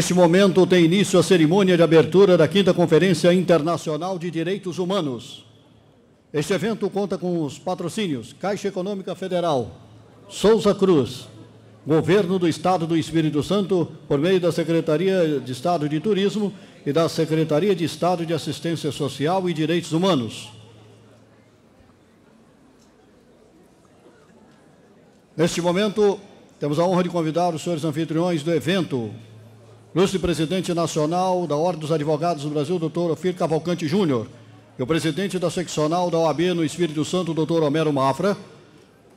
Neste momento tem início a cerimônia de abertura da 5ª Conferência Internacional de Direitos Humanos. Este evento conta com os patrocínios Caixa Econômica Federal, Souza Cruz, Governo do Estado do Espírito Santo, por meio da Secretaria de Estado de Turismo e da Secretaria de Estado de Assistência Social e Direitos Humanos. Neste momento, temos a honra de convidar os senhores anfitriões do evento, ilustre presidente nacional da Ordem dos Advogados do Brasil, doutor Ofir Cavalcante Júnior, e o presidente da seccional da OAB no Espírito Santo, doutor Homero Mafra,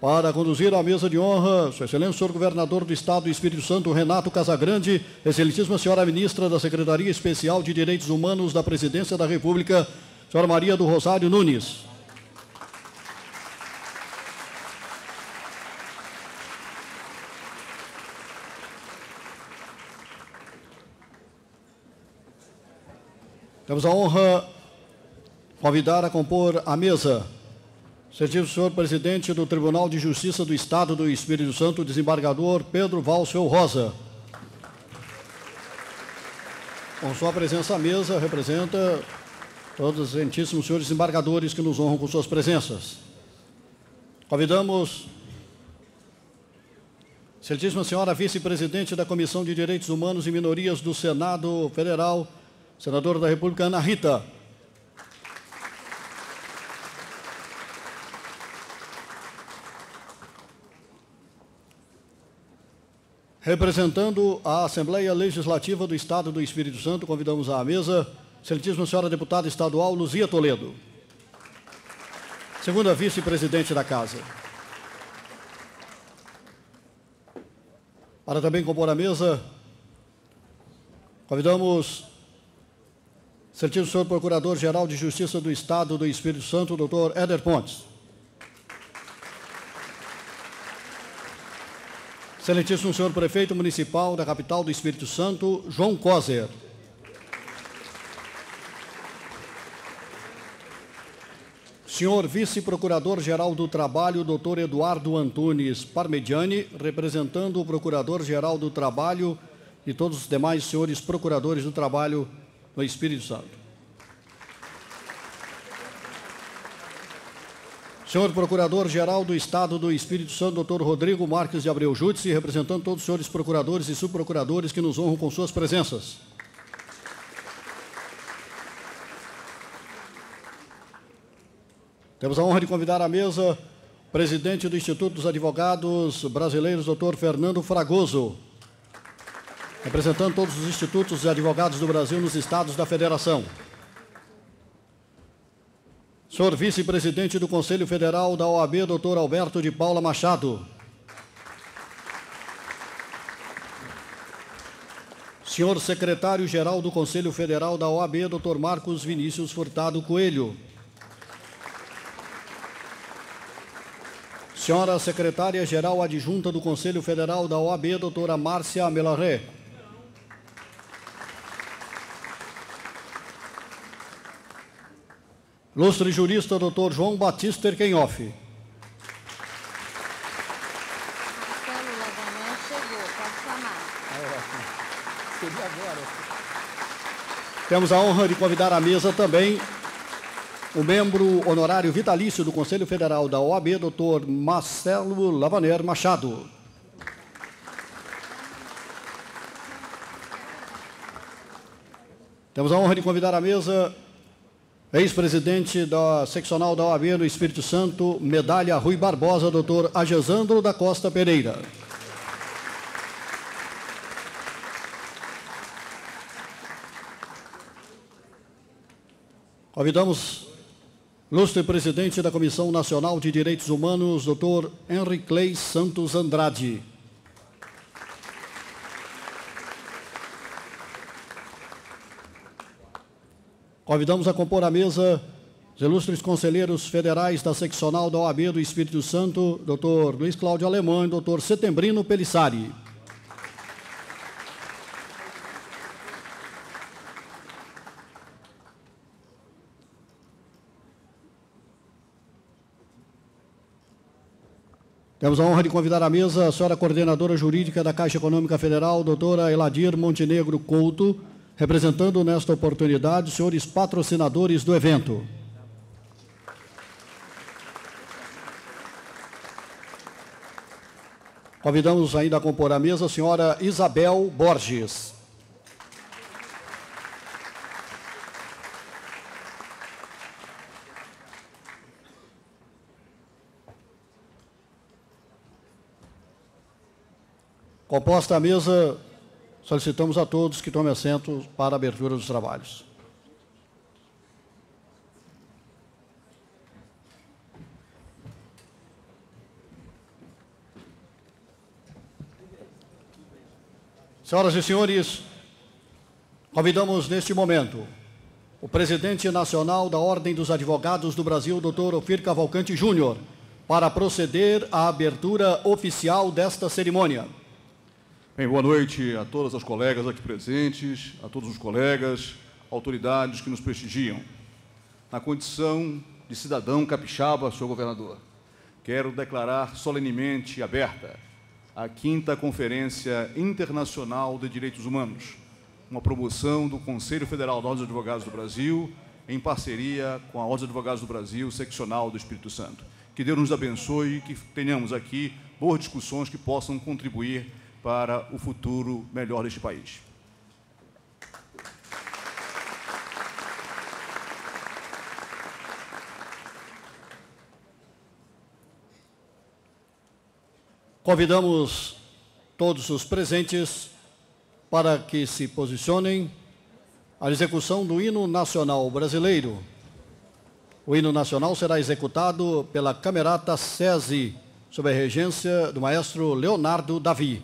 para conduzir a mesa de honra, Sua Excelência, o senhor governador do Estado do Espírito Santo, Renato Casagrande, excelentíssima senhora ministra da Secretaria Especial de Direitos Humanos da Presidência da República, senhora Maria do Rosário Nunes. Temos a honra de convidar a compor a mesa o senhor presidente do Tribunal de Justiça do Estado do Espírito Santo, desembargador Pedro Valsfel Rosa. Com sua presença à mesa, representa todos os excelentíssimos senhores desembargadores que nos honram com suas presenças. Convidamos a excelentíssima senhora vice-presidente da Comissão de Direitos Humanos e Minorias do Senado Federal, senadora da República, Ana Rita. Representando a Assembleia Legislativa do Estado do Espírito Santo, convidamos à mesa a excelentíssima senhora deputada estadual Luzia Toledo, segunda vice-presidente da Casa. Para também compor a mesa, convidamos excelentíssimo senhor Procurador-Geral de Justiça do Estado do Espírito Santo, doutor Éder Pontes. Excelentíssimo senhor Prefeito Municipal da capital do Espírito Santo, João Coser. Senhor Vice-Procurador-Geral do Trabalho, doutor Eduardo Antunes Parmediani, representando o Procurador-Geral do Trabalho e todos os demais senhores Procuradores do Trabalho no Espírito Santo. Senhor Procurador-Geral do Estado do Espírito Santo, doutor Rodrigo Marques de Abreu Júdice, representando todos os senhores procuradores e subprocuradores que nos honram com suas presenças. Temos a honra de convidar à mesa o presidente do Instituto dos Advogados Brasileiros, doutor Fernando Fragoso, representando todos os institutos de advogados do Brasil nos estados da Federação. Senhor vice-presidente do Conselho Federal da OAB, doutor Alberto de Paula Machado. Senhor secretário-geral do Conselho Federal da OAB, doutor Marcos Vinícius Furtado Coelho. Senhora secretária-geral adjunta do Conselho Federal da OAB, doutora Márcia Melarré. Ilustre jurista, doutor João Batista Erkenhoff. Marcelo Lavanel chegou, pode chamar. Temos a honra de convidar à mesa também o membro honorário vitalício do Conselho Federal da OAB, doutor Marcelo Lavaner Machado. Temos a honra de convidar à mesa ex-presidente da seccional da OAB no Espírito Santo, medalha Rui Barbosa, doutor Agesandro da Costa Pereira. Convidamos o ilustre presidente da Comissão Nacional de Direitos Humanos, doutor Henriclei Santos Andrade. Convidamos a compor a mesa os ilustres conselheiros federais da seccional da OAB do Espírito Santo, doutor Luiz Cláudio Alemão e doutor Setembrino Pelissari. Temos a honra de convidar à mesa a senhora coordenadora jurídica da Caixa Econômica Federal, doutora Eladir Montenegro Couto, representando nesta oportunidade os senhores patrocinadores do evento. Convidamos ainda a compor a mesa a senhora Isabel Borges. Composta a mesa, solicitamos a todos que tomem assento para a abertura dos trabalhos. Senhoras e senhores, convidamos neste momento o presidente nacional da Ordem dos Advogados do Brasil, Dr. Ofir Cavalcante Júnior, para proceder à abertura oficial desta cerimônia. Bem, boa noite a todas as colegas aqui presentes, a todos os colegas, autoridades que nos prestigiam. Na condição de cidadão capixaba, senhor governador, quero declarar solenemente aberta a 5ª Conferência Internacional de Direitos Humanos, uma promoção do Conselho Federal da Ordem dos Advogados do Brasil, em parceria com a Ordem dos Advogados do Brasil, seccional do Espírito Santo. Que Deus nos abençoe e que tenhamos aqui boas discussões que possam contribuir para o futuro melhor deste país. Convidamos todos os presentes para que se posicionem à execução do hino nacional brasileiro. O hino nacional será executado pela Camerata SESI, sob a regência do maestro Leonardo Davi.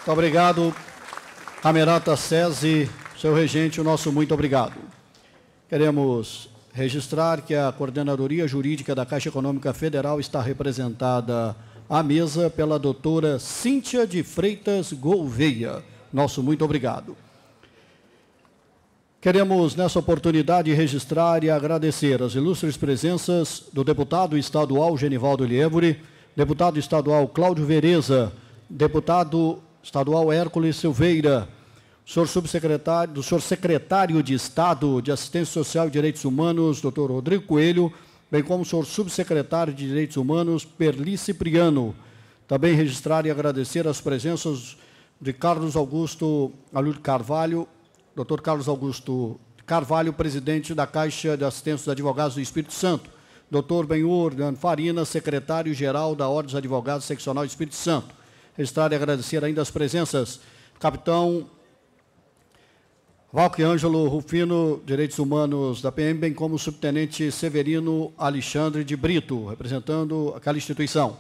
Muito obrigado, Camerata SESI, seu regente, o nosso muito obrigado. Queremos registrar que a Coordenadoria Jurídica da Caixa Econômica Federal está representada à mesa pela doutora Cíntia de Freitas Gouveia. Nosso muito obrigado. Queremos, nessa oportunidade, registrar e agradecer as ilustres presenças do deputado estadual Genivaldo Lievore, deputado estadual Cláudio Vereza, deputado estadual Hércules Silveira, do senhor secretário de Estado de Assistência Social e Direitos Humanos, doutor Rodrigo Coelho, bem como o senhor subsecretário de Direitos Humanos, Perli Cipriano. Também registrar e agradecer as presenças de Carlos Augusto Alur Carvalho, doutor Carlos Augusto Carvalho, presidente da Caixa de Assistência dos Advogados do Espírito Santo, doutor Benhur Farina, secretário-geral da Ordem dos Advogados Seccional do Espírito Santo. Registrar e agradecer ainda as presenças do capitão Valquiângelo Rufino, Direitos Humanos da PM, bem como o subtenente Severino Alexandre de Brito, representando aquela instituição.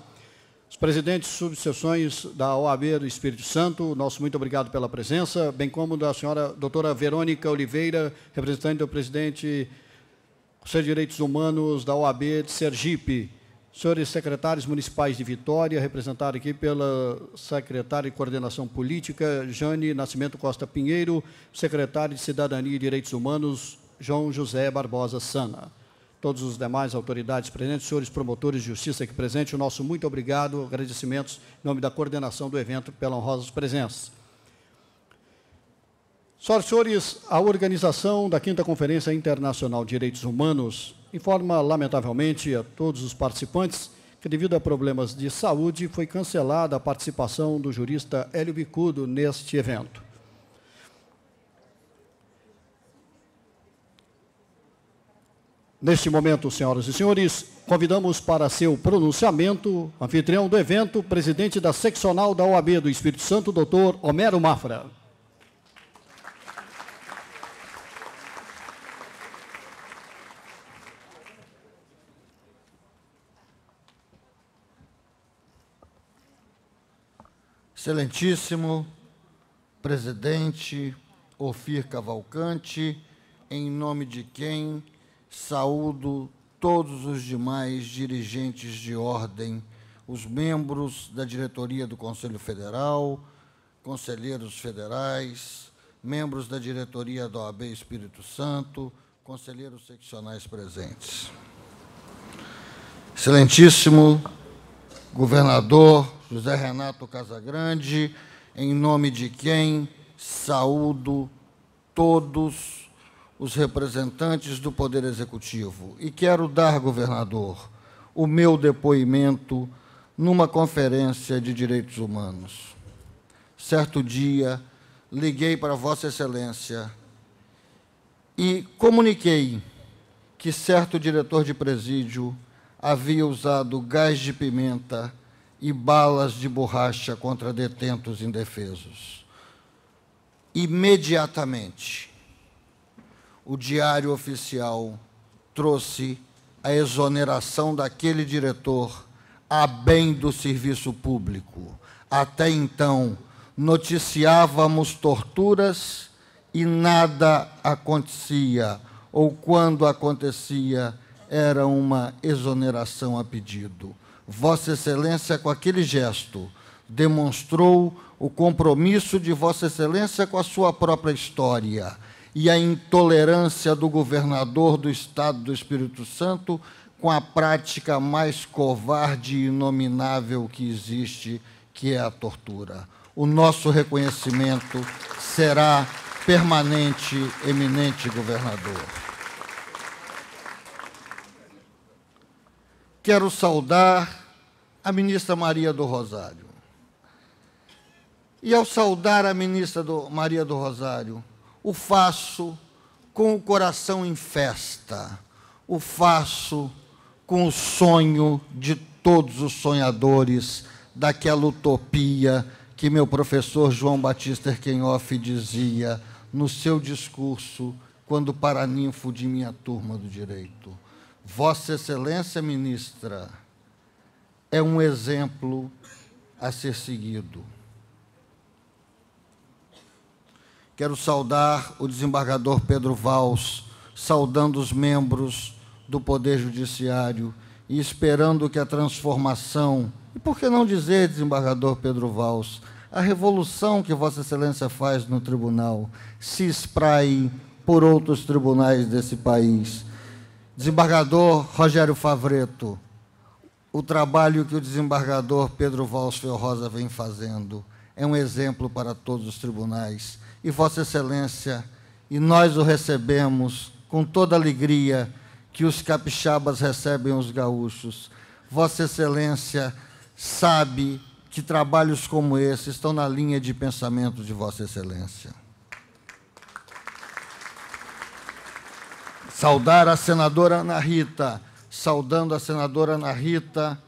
Os presidentes de subseções da OAB do Espírito Santo, nosso muito obrigado pela presença, bem como da senhora doutora Verônica Oliveira, representante do presidente do Conselho de Direitos Humanos da OAB de Sergipe. Senhores secretários municipais de Vitória, representado aqui pela secretária de Coordenação Política, Jane Nascimento Costa Pinheiro, secretário de Cidadania e Direitos Humanos, João José Barbosa Sana. Todos os demais autoridades presentes, senhores promotores de justiça aqui presentes, o nosso muito obrigado, agradecimentos em nome da coordenação do evento pela honrosa presença. Senhoras e senhores, a organização da 5ª Conferência Internacional de Direitos Humanos informa, lamentavelmente, a todos os participantes que, devido a problemas de saúde, foi cancelada a participação do jurista Hélio Bicudo neste evento. Neste momento, senhoras e senhores, convidamos para seu pronunciamento, anfitrião do evento, presidente da seccional da OAB do Espírito Santo, doutor Homero Mafra. Excelentíssimo presidente Ofir Cavalcante, em nome de quem saúdo todos os demais dirigentes de ordem, os membros da diretoria do Conselho Federal, conselheiros federais, membros da diretoria da OAB Espírito Santo, conselheiros seccionais presentes. Excelentíssimo governador José Renato Casagrande, em nome de quem saúdo todos os representantes do Poder Executivo. E quero dar, governador, o meu depoimento numa conferência de direitos humanos. Certo dia, liguei para Vossa Excelência e comuniquei que certo diretor de presídio havia usado gás de pimenta e balas de borracha contra detentos indefesos. Imediatamente, o Diário Oficial trouxe a exoneração daquele diretor a bem do serviço público. Até então, noticiávamos torturas e nada acontecia, ou quando acontecia, era uma exoneração a pedido. Vossa Excelência, com aquele gesto, demonstrou o compromisso de Vossa Excelência com a sua própria história e a intolerância do governador do Estado do Espírito Santo com a prática mais covarde e inominável que existe, que é a tortura. O nosso reconhecimento será permanente, eminente governador. Quero saudar a ministra Maria do Rosário. E, ao saudar a ministra Maria do Rosário, o faço com o coração em festa, o faço com o sonho de todos os sonhadores daquela utopia que meu professor João Batista Erkenhoff dizia no seu discurso quando paraninfo de minha turma do direito. Vossa Excelência, ministra, é um exemplo a ser seguido. Quero saudar o desembargador Pedro Valls, saudando os membros do Poder Judiciário e esperando que a transformação, e por que não dizer, desembargador Pedro Valls, a revolução que Vossa Excelência faz no tribunal se espraie por outros tribunais desse país. Desembargador Rogério Favretto, o trabalho que o desembargador Pedro Valls Feorosa vem fazendo é um exemplo para todos os tribunais. E Vossa Excelência, e nós o recebemos com toda alegria que os capixabas recebem os gaúchos. Vossa Excelência sabe que trabalhos como esse estão na linha de pensamento de Vossa Excelência. Saudar a senadora Ana Rita, saudando a senadora Ana Rita,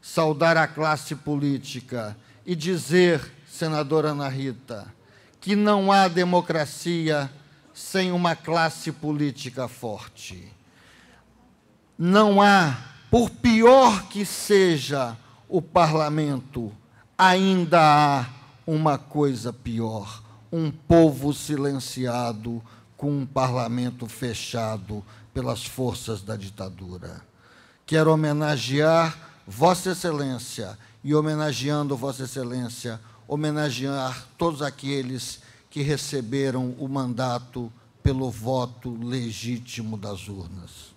saudar a classe política e dizer, senadora Ana Rita, que não há democracia sem uma classe política forte. Não há, por pior que seja o parlamento, ainda há uma coisa pior, um povo silenciado com um parlamento fechado pelas forças da ditadura. Quero homenagear Vossa Excelência e, homenageando Vossa Excelência, homenagear todos aqueles que receberam o mandato pelo voto legítimo das urnas.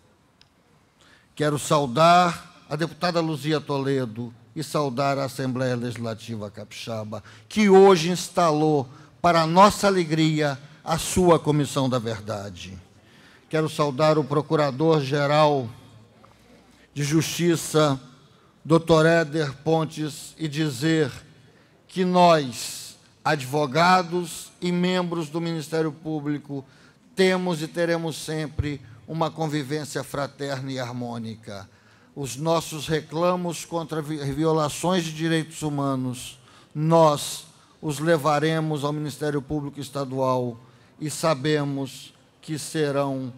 Quero saudar a deputada Luzia Toledo e saudar a Assembleia Legislativa Capixaba, que hoje instalou, para nossa alegria, a sua Comissão da Verdade. Quero saudar o Procurador-Geral de Justiça, Dr. Éder Pontes, e dizer que nós, advogados e membros do Ministério Público, temos e teremos sempre uma convivência fraterna e harmônica. Os nossos reclamos contra violações de direitos humanos, nós os levaremos ao Ministério Público Estadual e sabemos que serão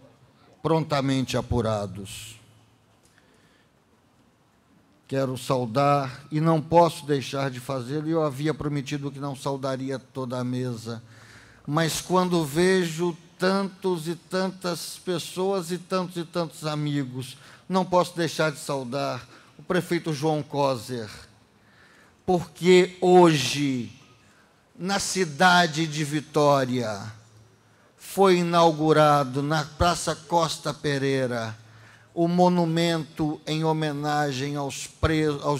prontamente apurados. Quero saudar, e não posso deixar de fazê-lo, e eu havia prometido que não saudaria toda a mesa, mas quando vejo tantos e tantas pessoas e tantos amigos, não posso deixar de saudar o prefeito João Coser, porque hoje, na cidade de Vitória, foi inaugurado, na Praça Costa Pereira, o monumento em homenagem aos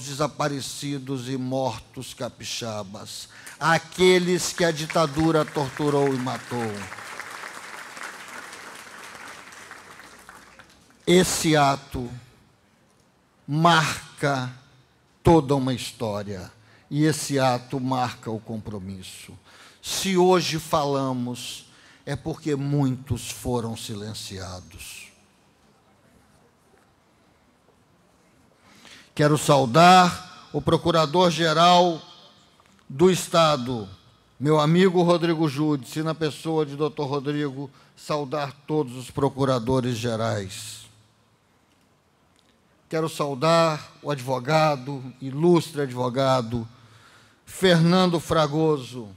desaparecidos e mortos capixabas, aqueles que a ditadura torturou e matou. Esse ato marca toda uma história, e esse ato marca o compromisso. Se hoje falamos, é porque muitos foram silenciados. Quero saudar o Procurador-Geral do Estado, meu amigo Rodrigo Júdice, na pessoa de Dr. Rodrigo, saudar todos os procuradores gerais. Quero saudar o advogado, ilustre advogado, Fernando Fragoso,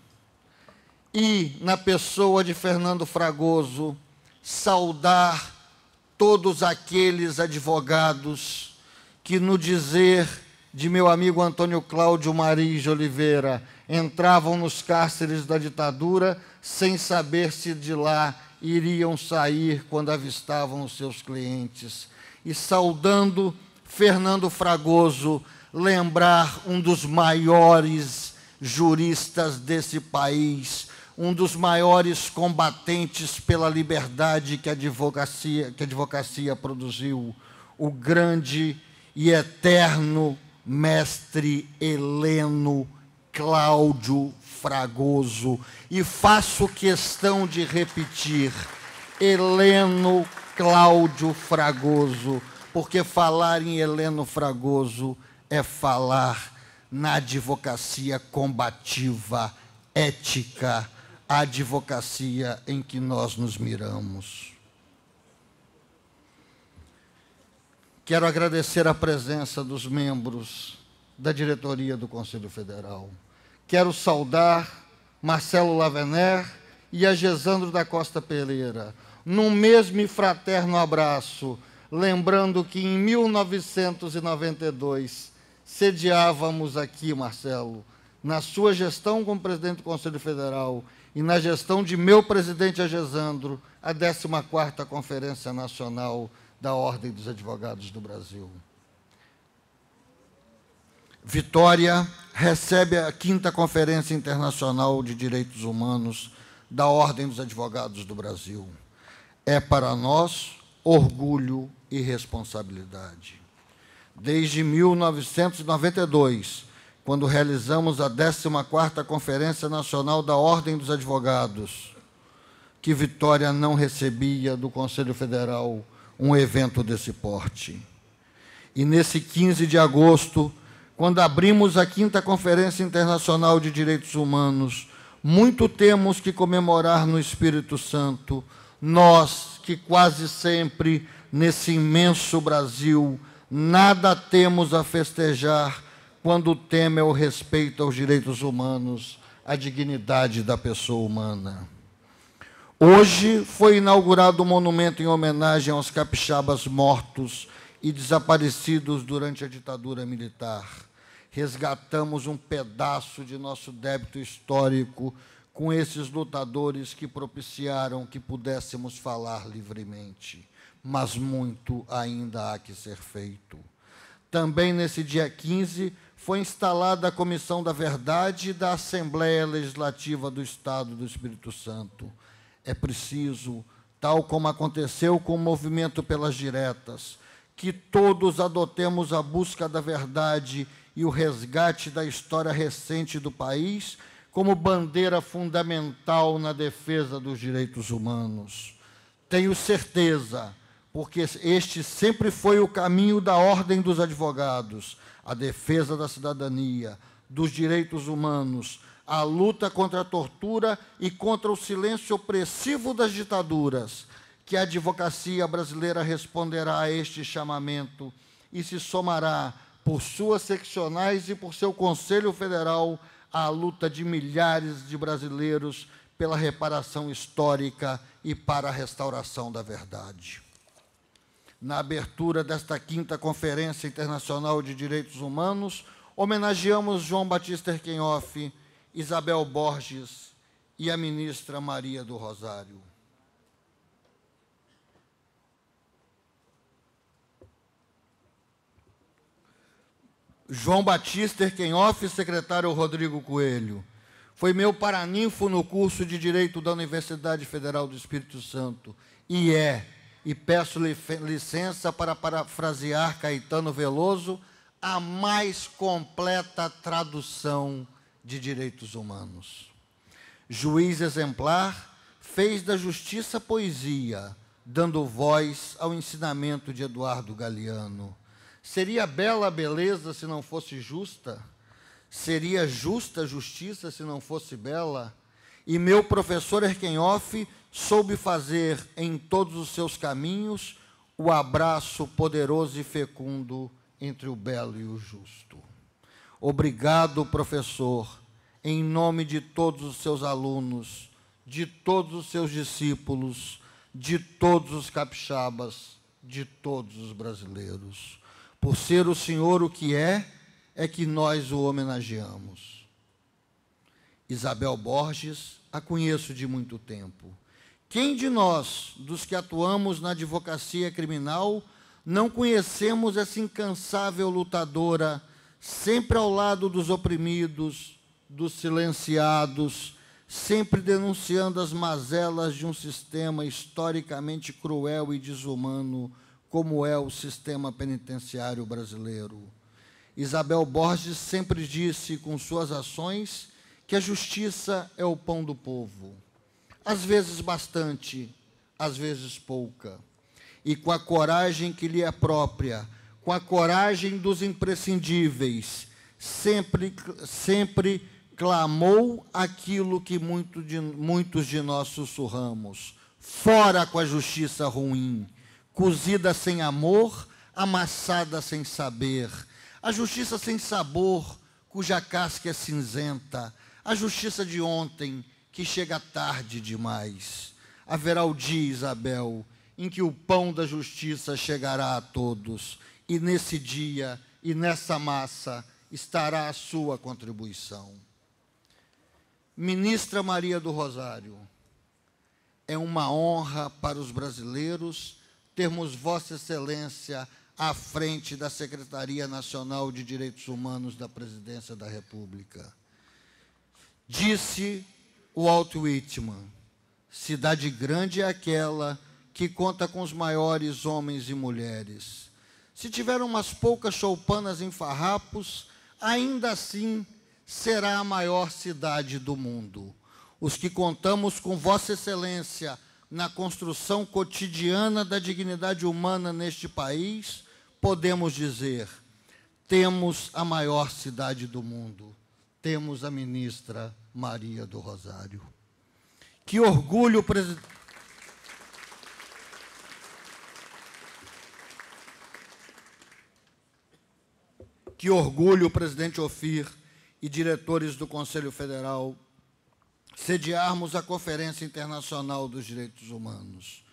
e, na pessoa de Fernando Fragoso, saudar todos aqueles advogados que, no dizer de meu amigo Antônio Cláudio Maris de Oliveira, entravam nos cárceres da ditadura sem saber se de lá iriam sair quando avistavam os seus clientes. E, saudando Fernando Fragoso, lembrar um dos maiores juristas desse país, um dos maiores combatentes pela liberdade que a advocacia produziu, o grande e eterno mestre Heleno Cláudio Fragoso. E faço questão de repetir, Heleno Cláudio Fragoso, porque falar em Heleno Fragoso é falar na advocacia combativa, ética, a advocacia em que nós nos miramos. Quero agradecer a presença dos membros da diretoria do Conselho Federal. Quero saudar Marcelo Lavener e a Gesandro da Costa Pereira, num mesmo e fraterno abraço, lembrando que em 1992 sediávamos aqui, Marcelo, na sua gestão como presidente do Conselho Federal e na gestão de meu presidente Agesandro, a 14ª Conferência Nacional da Ordem dos Advogados do Brasil. Vitória recebe a 5ª Conferência Internacional de Direitos Humanos da Ordem dos Advogados do Brasil. É para nós orgulho e responsabilidade. Desde 1992, quando realizamos a 14ª Conferência Nacional da Ordem dos Advogados, que Vitória não recebia do Conselho Federal um evento desse porte. E nesse 15 de agosto, quando abrimos a 5ª Conferência Internacional de Direitos Humanos, muito temos que comemorar no Espírito Santo, nós que quase sempre, nesse imenso Brasil, nada temos a festejar quando o tema é o respeito aos direitos humanos, à dignidade da pessoa humana. Hoje foi inaugurado um monumento em homenagem aos capixabas mortos e desaparecidos durante a ditadura militar. Resgatamos um pedaço de nosso débito histórico com esses lutadores que propiciaram que pudéssemos falar livremente. Mas muito ainda há que ser feito. Também nesse dia 15, foi instalada a Comissão da Verdade da Assembleia Legislativa do Estado do Espírito Santo. É preciso, tal como aconteceu com o movimento pelas diretas, que todos adotemos a busca da verdade e o resgate da história recente do país como bandeira fundamental na defesa dos direitos humanos. Tenho certeza, porque este sempre foi o caminho da Ordem dos Advogados, a defesa da cidadania, dos direitos humanos, a luta contra a tortura e contra o silêncio opressivo das ditaduras, que a advocacia brasileira responderá a este chamamento e se somará, por suas seccionais e por seu Conselho Federal, à luta de milhares de brasileiros pela reparação histórica e para a restauração da verdade. Na abertura desta 5ª Conferência Internacional de Direitos Humanos, homenageamos João Batista Erquenhoff, Isabel Borges e a ministra Maria do Rosário. João Batista Erquenhoff e secretário Rodrigo Coelho. Foi meu paraninfo no curso de Direito da Universidade Federal do Espírito Santo. E peço licença para parafrasear Caetano Veloso, a mais completa tradução de direitos humanos. Juiz exemplar, fez da justiça poesia, dando voz ao ensinamento de Eduardo Galeano. Seria bela a beleza se não fosse justa? Seria justa a justiça se não fosse bela? E meu professor Erquenhoff soube fazer em todos os seus caminhos o abraço poderoso e fecundo entre o belo e o justo. Obrigado, professor, em nome de todos os seus alunos, de todos os seus discípulos, de todos os capixabas, de todos os brasileiros. Por ser o senhor o que é que nós o homenageamos. Isabel Borges, a conheço de muito tempo. Quem de nós, dos que atuamos na advocacia criminal, não conhecemos essa incansável lutadora, sempre ao lado dos oprimidos, dos silenciados, sempre denunciando as mazelas de um sistema historicamente cruel e desumano, como é o sistema penitenciário brasileiro. Isabel Borges sempre disse, com suas ações, que a justiça é o pão do povo. Às vezes bastante, às vezes pouca. E com a coragem que lhe é própria, com a coragem dos imprescindíveis, sempre clamou aquilo que muitos de nós sussurramos. Fora com a justiça ruim, cozida sem amor, amassada sem saber. A justiça sem sabor, cuja casca é cinzenta. A justiça de ontem, que chega tarde demais. Haverá o dia, Isabel, em que o pão da justiça chegará a todos, e nesse dia e nessa massa estará a sua contribuição. Ministra Maria do Rosário, é uma honra para os brasileiros termos Vossa Excelência à frente da Secretaria Nacional de Direitos Humanos da Presidência da República. Disse o Walt Whitman, cidade grande é aquela que conta com os maiores homens e mulheres. Se tiver umas poucas choupanas em farrapos, ainda assim será a maior cidade do mundo. Os que contamos com Vossa Excelência na construção cotidiana da dignidade humana neste país, podemos dizer, temos a maior cidade do mundo, temos a ministra Maria do Rosário. Que orgulho, presidente. Que orgulho, presidente Ofir e diretores do Conselho Federal, sediarmos a Conferência Internacional dos Direitos Humanos.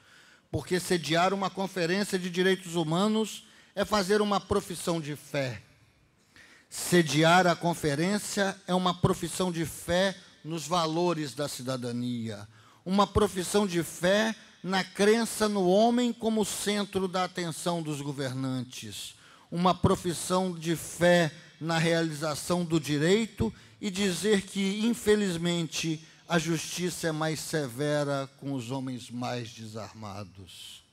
Porque sediar uma conferência de direitos humanos é fazer uma profissão de fé. Sediar a conferência é uma profissão de fé nos valores da cidadania, uma profissão de fé na crença no homem como centro da atenção dos governantes, uma profissão de fé na realização do direito e dizer que, infelizmente, a justiça é mais severa com os homens mais desarmados.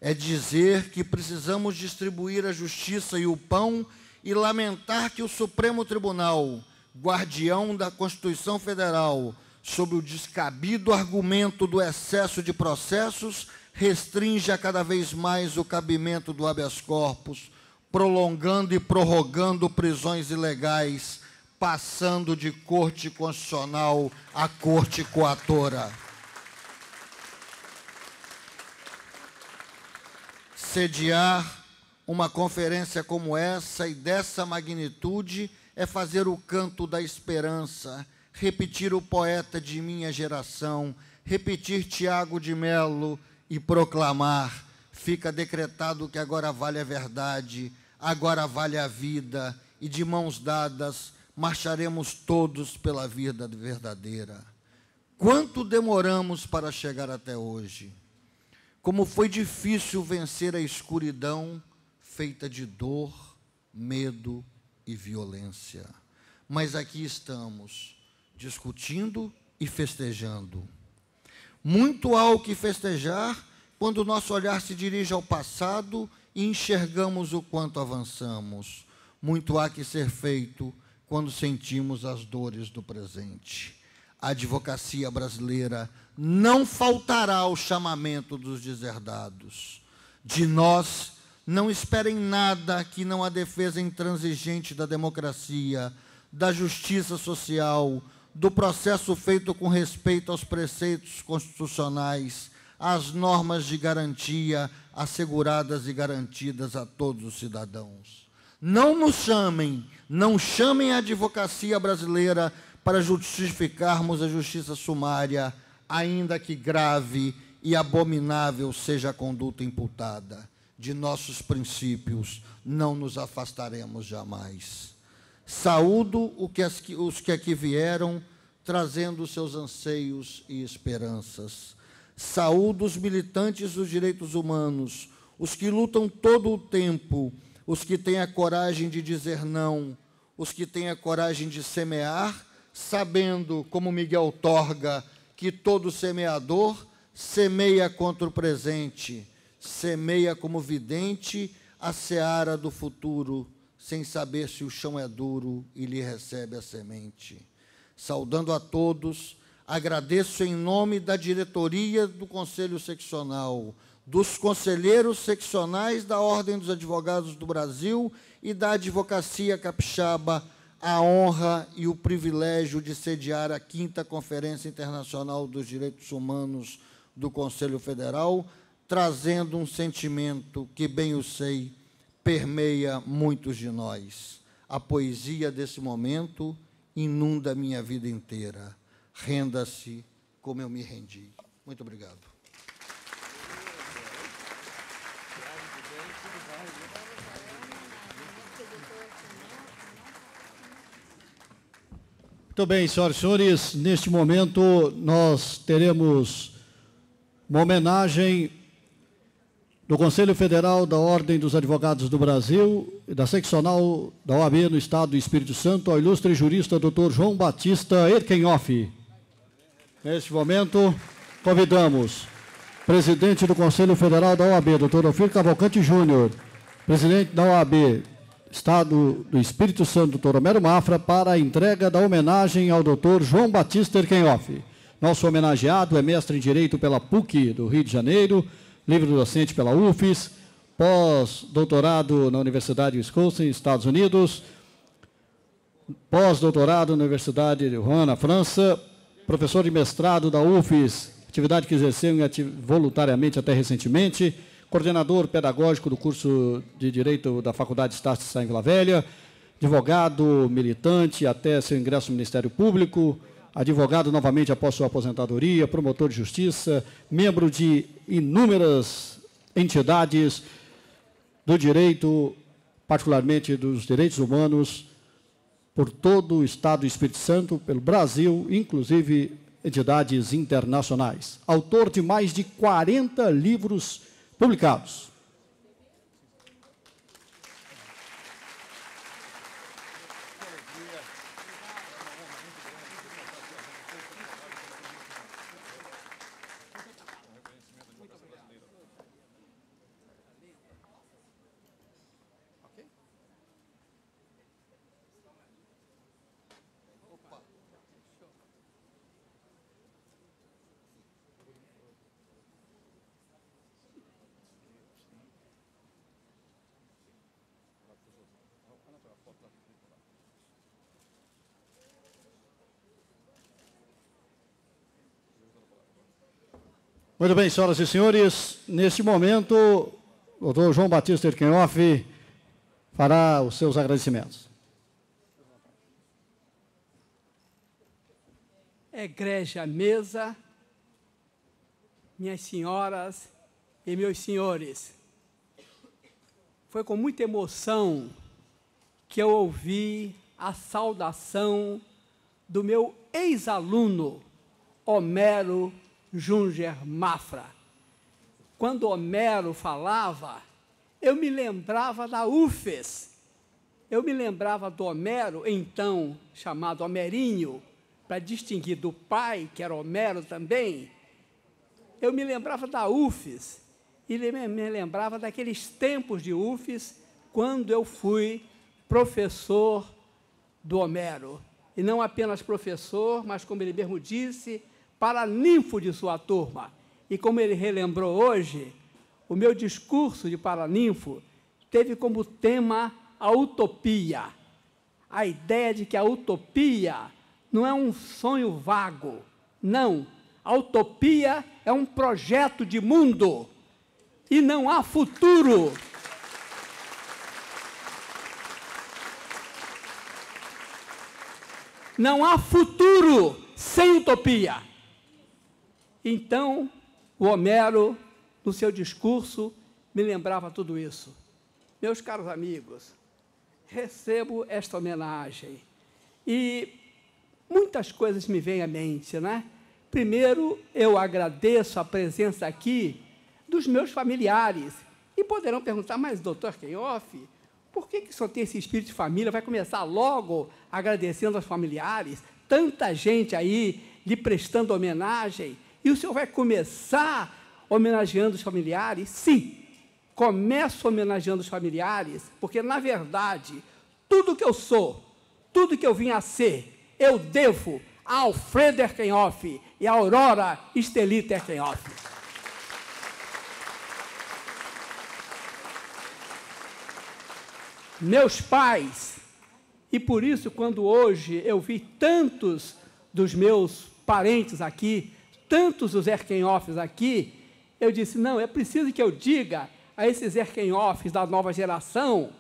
É dizer que precisamos distribuir a justiça e o pão e lamentar que o Supremo Tribunal, guardião da Constituição Federal, sob o descabido argumento do excesso de processos, restringe a cada vez mais o cabimento do habeas corpus, prolongando e prorrogando prisões ilegais, passando de corte constitucional a corte coatora. Sediar uma conferência como essa e dessa magnitude é fazer o canto da esperança, repetir o poeta de minha geração, repetir Tiago de Melo e proclamar: fica decretado que agora vale a verdade, agora vale a vida, e de mãos dadas marcharemos todos pela vida verdadeira. Quanto demoramos para chegar até hoje? Como foi difícil vencer a escuridão feita de dor, medo e violência. Mas aqui estamos, discutindo e festejando. Muito há o que festejar quando o nosso olhar se dirige ao passado e enxergamos o quanto avançamos. Muito há que ser feito quando sentimos as dores do presente. A advocacia brasileira não faltará ao chamamento dos deserdados. De nós, não esperem nada que não a defesa intransigente da democracia, da justiça social, do processo feito com respeito aos preceitos constitucionais, às normas de garantia asseguradas e garantidas a todos os cidadãos. Não nos chamem, não chamem a advocacia brasileira para justificarmos a justiça sumária, ainda que grave e abominável seja a conduta imputada. De nossos princípios não nos afastaremos jamais. Saúdo os que aqui vieram, trazendo seus anseios e esperanças. Saúdo os militantes dos direitos humanos, os que lutam todo o tempo, os que têm a coragem de dizer não, os que têm a coragem de semear, sabendo, como Miguel Torga, que todo semeador semeia contra o presente, semeia como vidente a seara do futuro, sem saber se o chão é duro e lhe recebe a semente. Saudando a todos, agradeço em nome da diretoria do Conselho Seccional, dos conselheiros seccionais da Ordem dos Advogados do Brasil e da Advocacia Capixaba, a honra e o privilégio de sediar a 5ª Conferência Internacional dos Direitos Humanos do Conselho Federal, trazendo um sentimento que, bem eu sei, permeia muitos de nós. A poesia desse momento inunda a minha vida inteira. renda-se como eu me rendi. Muito obrigado. Muito bem, senhoras e senhores, neste momento nós teremos uma homenagem do Conselho Federal da Ordem dos Advogados do Brasil e da seccional da OAB no Estado do Espírito Santo ao ilustre jurista Dr. João Batista Erkenhoff. Neste momento, convidamos o presidente do Conselho Federal da OAB, Dr. Ofir Cavalcante Júnior, presidente da OAB Estado do Espírito Santo, Dr. Homero Mafra, para a entrega da homenagem ao Dr. João Batista Erkenhoff. Nosso homenageado é mestre em Direito pela PUC do Rio de Janeiro, livre-docente pela UFES, pós-doutorado na Universidade de Wisconsin, Estados Unidos, pós-doutorado na Universidade de Rouen, na França, professor de mestrado da UFES, atividade que exerceu voluntariamente até recentemente, coordenador pedagógico do curso de Direito da Faculdade Estácio de Sá em Vila Velha, advogado militante até seu ingresso no Ministério Público, advogado novamente após sua aposentadoria, promotor de justiça, membro de inúmeras entidades do direito, particularmente dos direitos humanos, por todo o Estado do Espírito Santo, pelo Brasil, inclusive entidades internacionais. Autor de mais de 40 livros publicados. Muito bem, senhoras e senhores, neste momento, o doutor João Batista Erkenhoff fará os seus agradecimentos. Egrégia mesa, minhas senhoras e meus senhores, foi com muita emoção que eu ouvi a saudação do meu ex-aluno, Homero Junger Mafra. Quando Homero falava, eu me lembrava da UFES. Eu me lembrava do Homero, então chamado Homerinho, para distinguir do pai, que era Homero também. Eu me lembrava da UFES e me lembrava daqueles tempos de UFES, quando eu fui professor do Homero. E não apenas professor, mas, como ele mesmo disse, paraninfo de sua turma. E como ele relembrou hoje, o meu discurso de paraninfo teve como tema a utopia. A ideia de que a utopia não é um sonho vago. Não. A utopia é um projeto de mundo. E não há futuro. Não há futuro sem utopia. Então, o Homero, no seu discurso, me lembrava tudo isso. Meus caros amigos, recebo esta homenagem e muitas coisas me vêm à mente, né? Primeiro, eu agradeço a presença aqui dos meus familiares. E poderão perguntar, mas, doutor Erkenhoff, por que só tem esse espírito de família? Vai começar logo agradecendo aos familiares? Tanta gente aí lhe prestando homenagem. E o senhor vai começar homenageando os familiares? Sim, começo homenageando os familiares, porque, na verdade, tudo que eu sou, tudo que eu vim a ser, eu devo a Alfredo Erkenhoff e a Aurora Estelita Erkenhoff. Meus pais, e por isso, quando hoje eu vi tantos dos meus parentes aqui, tantos os Erkenhoffs aqui, eu disse, não, é preciso que eu diga a esses Erkenhoffs da nova geração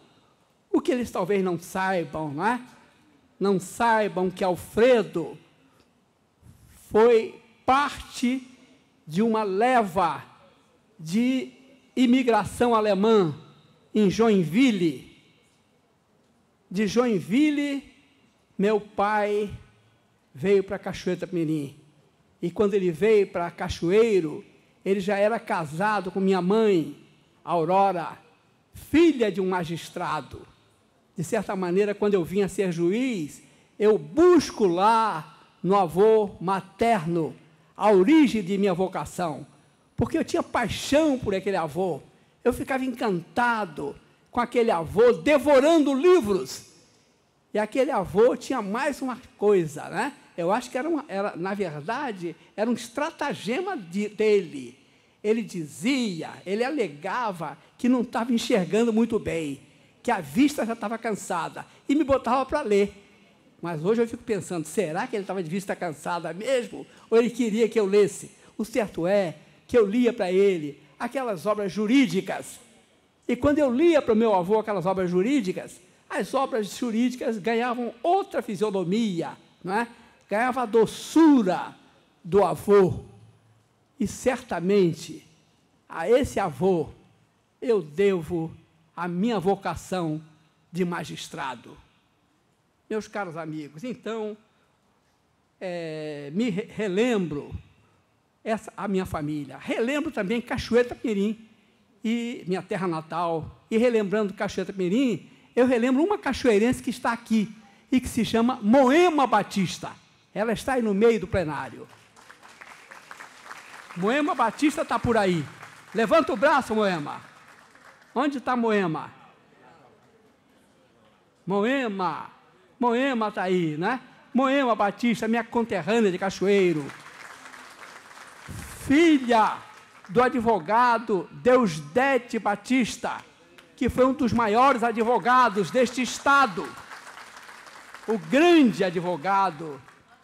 o que eles talvez não saibam, não é? Não saibam que Alfredo foi parte de uma leva de imigração alemã em Joinville. De Joinville, meu pai veio para Cachoeiro de Itapemirim. E quando ele veio para Cachoeiro, ele já era casado com minha mãe, Aurora, filha de um magistrado. De certa maneira, quando eu vim a ser juiz, eu busco lá no avô materno a origem de minha vocação, porque eu tinha paixão por aquele avô. Eu ficava encantado com aquele avô, devorando livros. E aquele avô tinha mais uma coisa, né? Eu acho que na verdade, era um estratagema dele. Ele dizia, ele alegava que não estava enxergando muito bem, que a vista já estava cansada, e me botava para ler. Mas hoje eu fico pensando, será que ele estava de vista cansada mesmo? Ou ele queria que eu lesse? O certo é que eu lia para ele aquelas obras jurídicas. E quando eu lia para o meu avô aquelas obras jurídicas, as obras jurídicas ganhavam outra fisionomia, não é? Ganhava a doçura do avô. E certamente a esse avô eu devo a minha vocação de magistrado. Meus caros amigos, então, me relembro a minha família, relembro também Cachoeiro de Itapemirim, e minha terra natal, e relembrando Cachoeiro de Itapemirim, eu relembro uma cachoeirense que está aqui, e que se chama Moema Batista. Ela está aí no meio do plenário. Moema Batista está por aí. Levanta o braço, Moema. Onde está Moema? Moema está aí, né? Moema Batista, minha conterrânea de Cachoeiro. Filha do advogado Deusdete Batista, que foi um dos maiores advogados deste estado. O grande advogado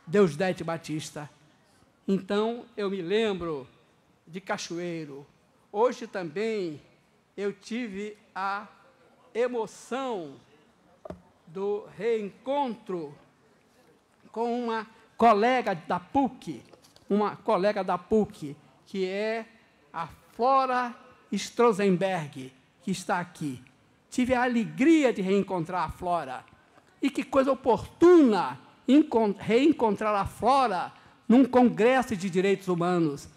Deusdete Batista. Então, eu me lembro de Cachoeiro. Hoje também eu tive a emoção do reencontro com uma colega da PUC, que é a Flora Strozenberg, que está aqui. Tive a alegria de reencontrar a Flora. E que coisa oportuna reencontrar a Flora num congresso de direitos humanos.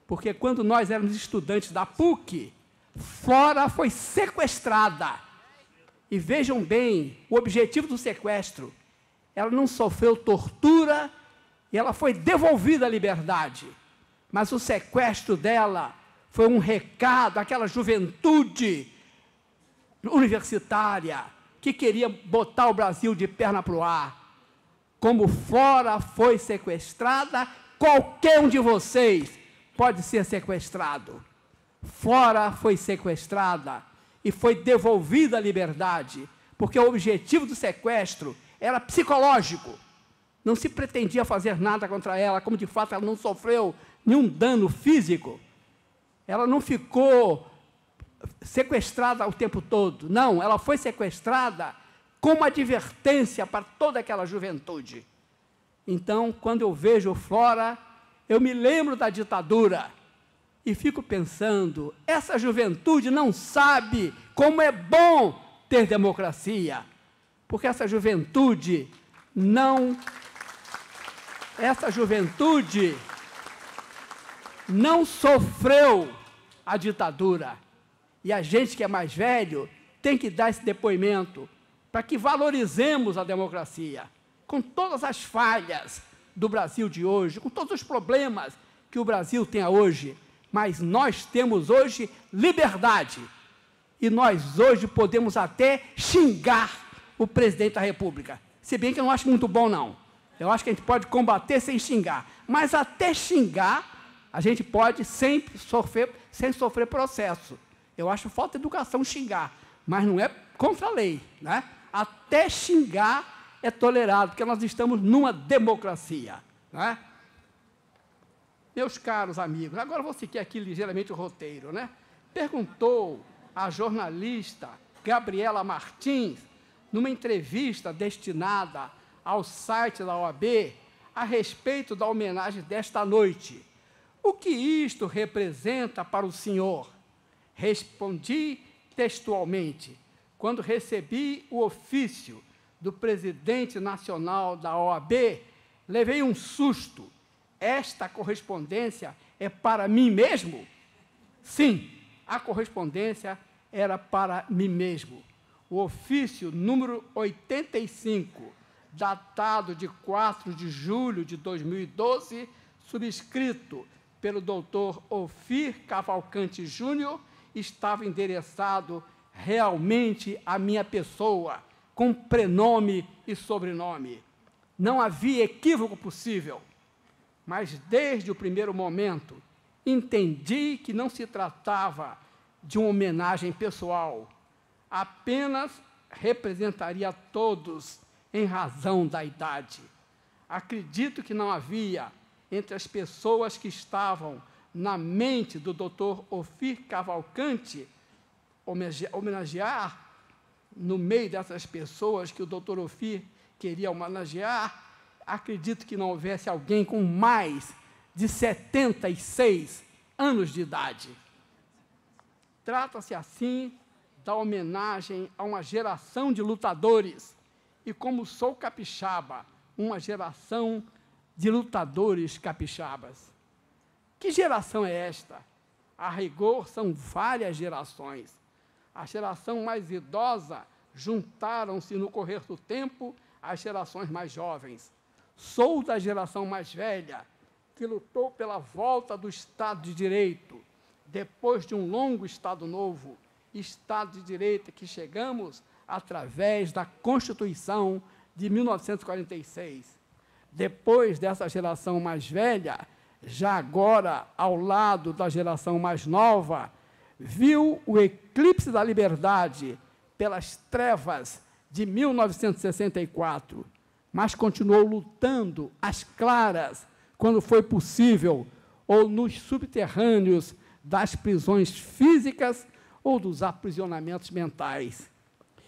Porque quando nós éramos estudantes da PUC, Flora foi sequestrada. E vejam bem, o objetivo do sequestro, ela não sofreu tortura e ela foi devolvida à liberdade. Mas o sequestro dela foi um recado àquela juventude universitária que queria botar o Brasil de perna para o ar. Como Flora foi sequestrada, qualquer um de vocês pode ser sequestrado. Flora foi sequestrada e foi devolvida à liberdade, porque o objetivo do sequestro era psicológico. Não se pretendia fazer nada contra ela, como de fato ela não sofreu nenhum dano físico. Ela não ficou sequestrada o tempo todo. Não, ela foi sequestrada como advertência para toda aquela juventude. Então, quando eu vejo Flora, eu me lembro da ditadura e fico pensando, essa juventude não sabe como é bom ter democracia, porque essa juventude não sofreu a ditadura. E a gente que é mais velho tem que dar esse depoimento para que valorizemos a democracia, com todas as falhas do Brasil de hoje, com todos os problemas que o Brasil tem hoje, mas nós temos hoje liberdade. E nós hoje podemos até xingar o presidente da República. Se bem que eu não acho muito bom, não. Eu acho que a gente pode combater sem xingar. Mas até xingar, a gente pode sem sofrer processo. Eu acho falta de educação xingar, mas não é contra a lei, né? Até xingar é tolerado, porque nós estamos numa democracia, né? Meus caros amigos, agora vou seguir aqui ligeiramente o roteiro, né? Perguntou a jornalista Gabriela Martins, numa entrevista destinada ao site da OAB, a respeito da homenagem desta noite. O que isto representa para o senhor? Respondi textualmente. Quando recebi o ofício do presidente nacional da OAB, levei um susto. Esta correspondência é para mim mesmo? Sim, a correspondência era para mim mesmo. O ofício número 85, datado de 4 de julho de 2012, subscrito pelo Dr. Ofir Cavalcante Júnior, estava endereçado realmente à minha pessoa, com prenome e sobrenome. Não havia equívoco possível, mas desde o primeiro momento entendi que não se tratava de uma homenagem pessoal, apenas representaria a todos em razão da idade. Acredito que não havia, entre as pessoas que estavam na mente do Dr. Ofir Cavalcante, homenagear, no meio dessas pessoas que o Dr. Ofir queria homenagear, acredito que não houvesse alguém com mais de 76 anos de idade. Trata-se, assim, da homenagem a uma geração de lutadores, e como sou capixaba, uma geração de lutadores capixabas. Que geração é esta? A rigor, são várias gerações. A geração mais idosa juntaram-se no correr do tempo às gerações mais jovens. Sou da geração mais velha, que lutou pela volta do Estado de Direito, depois de um longo Estado Novo, Estado de Direito que chegamos através da Constituição de 1946. Depois dessa geração mais velha, já agora ao lado da geração mais nova, viu o eclipse da liberdade pelas trevas de 1964, mas continuou lutando às claras, quando foi possível, ou nos subterrâneos das prisões físicas ou dos aprisionamentos mentais.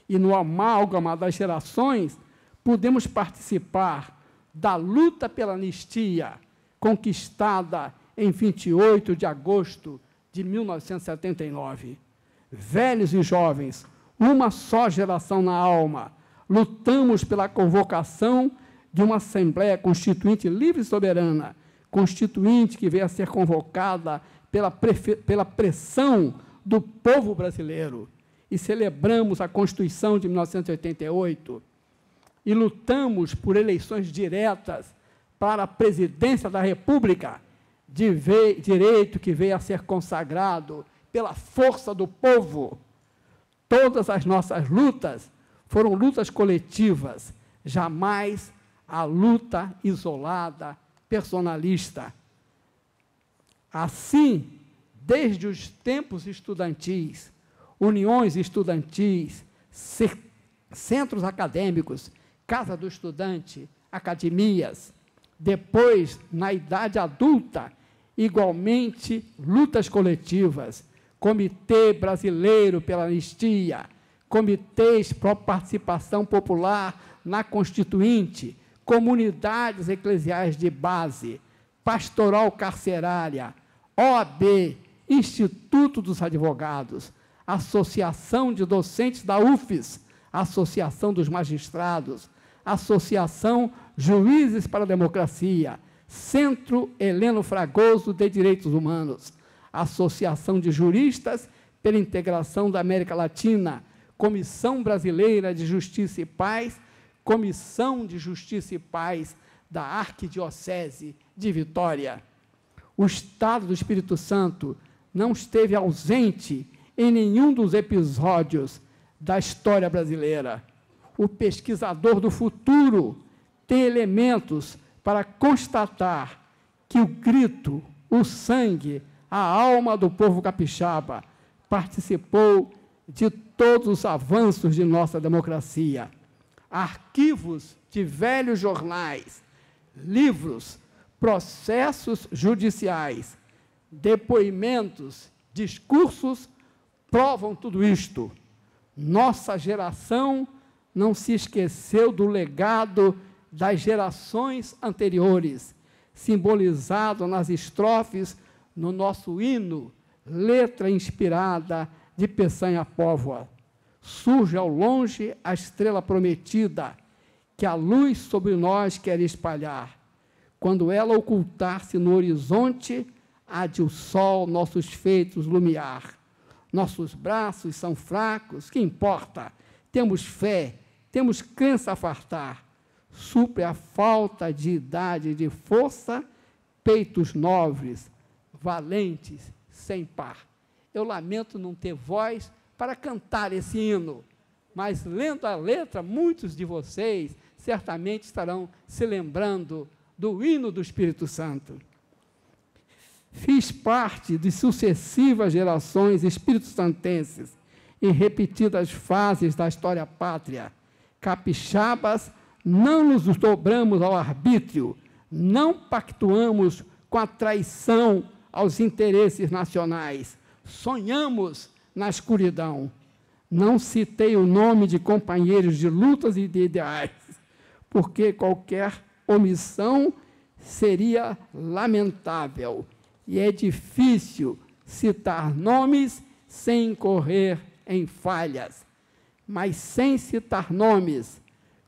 E no amálgama das gerações, podemos participar da luta pela anistia, conquistada em 28 de agosto de 1979. Velhos e jovens, uma só geração na alma, lutamos pela convocação de uma Assembleia Constituinte livre e soberana, constituinte que veio a ser convocada pela pressão do povo brasileiro. E celebramos a Constituição de 1988 e lutamos por eleições diretas para a presidência da República, direito que veio a ser consagrado pela força do povo. Todas as nossas lutas foram lutas coletivas, jamais a luta isolada, personalista. Assim, desde os tempos estudantis, uniões estudantis, centros acadêmicos, Casa do Estudante, academias, depois, na idade adulta, igualmente, lutas coletivas, Comitê Brasileiro pela Anistia, comitês para participação popular na Constituinte, comunidades eclesiais de base, pastoral carcerária, OAB, Instituto dos Advogados, Associação de Docentes da UFES, Associação dos Magistrados, Associação Juízes para a Democracia, Centro Heleno Fragoso de Direitos Humanos, Associação de Juristas pela Integração da América Latina, Comissão Brasileira de Justiça e Paz, Comissão de Justiça e Paz da Arquidiocese de Vitória. O Estado do Espírito Santo não esteve ausente em nenhum dos episódios da história brasileira. O pesquisador do futuro tem elementos para constatar que o grito, o sangue, a alma do povo capixaba participou de todos os avanços de nossa democracia. Arquivos de velhos jornais, livros, processos judiciais, depoimentos, discursos provam tudo isto. Nossa geração não se esqueceu do legado das gerações anteriores, simbolizado nas estrofes no nosso hino, letra inspirada de Peçanha Póvoa. Surge ao longe a estrela prometida, que a luz sobre nós quer espalhar. Quando ela ocultar-se no horizonte, há de o sol nossos feitos lumiar. Nossos braços são fracos, que importa? Temos fé, temos crença a fartar. Supre a falta de idade e de força, peitos nobres, valentes, sem par. Eu lamento não ter voz para cantar esse hino, mas lendo a letra, muitos de vocês certamente estarão se lembrando do hino do Espírito Santo. Fiz parte de sucessivas gerações espírito-santenses em repetidas fases da história pátria. Capixabas, não nos dobramos ao arbítrio, não pactuamos com a traição aos interesses nacionais, sonhamos na escuridão. Não citei o nome de companheiros de lutas e de ideais, porque qualquer omissão seria lamentável, e é difícil citar nomes sem incorrer em falhas. Mas, sem citar nomes,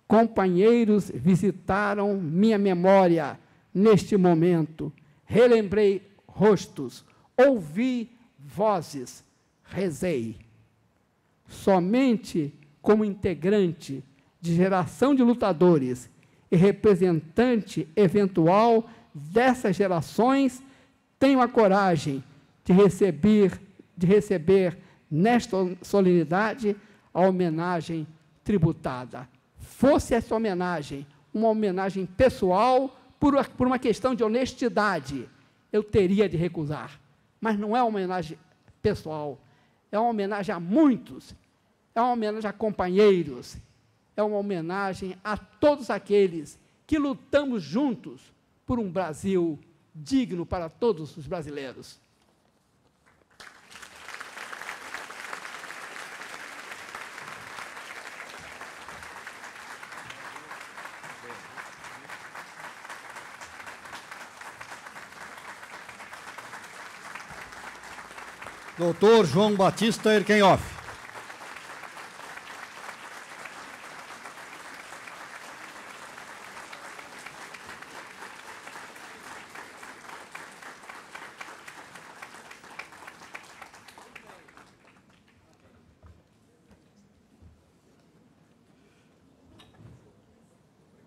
companheiros visitaram minha memória neste momento. Relembrei rostos, ouvi vozes, rezei. Somente como integrante de geração de lutadores e representante eventual dessas gerações, tenho a coragem de receber nesta solenidade a homenagem tributada. Fosse essa homenagem uma homenagem pessoal, por uma questão de honestidade, eu teria de recusar. Mas não é uma homenagem pessoal, é uma homenagem a muitos, é uma homenagem a companheiros, é uma homenagem a todos aqueles que lutamos juntos por um Brasil digno para todos os brasileiros. Doutor João Batista Erkenhoff.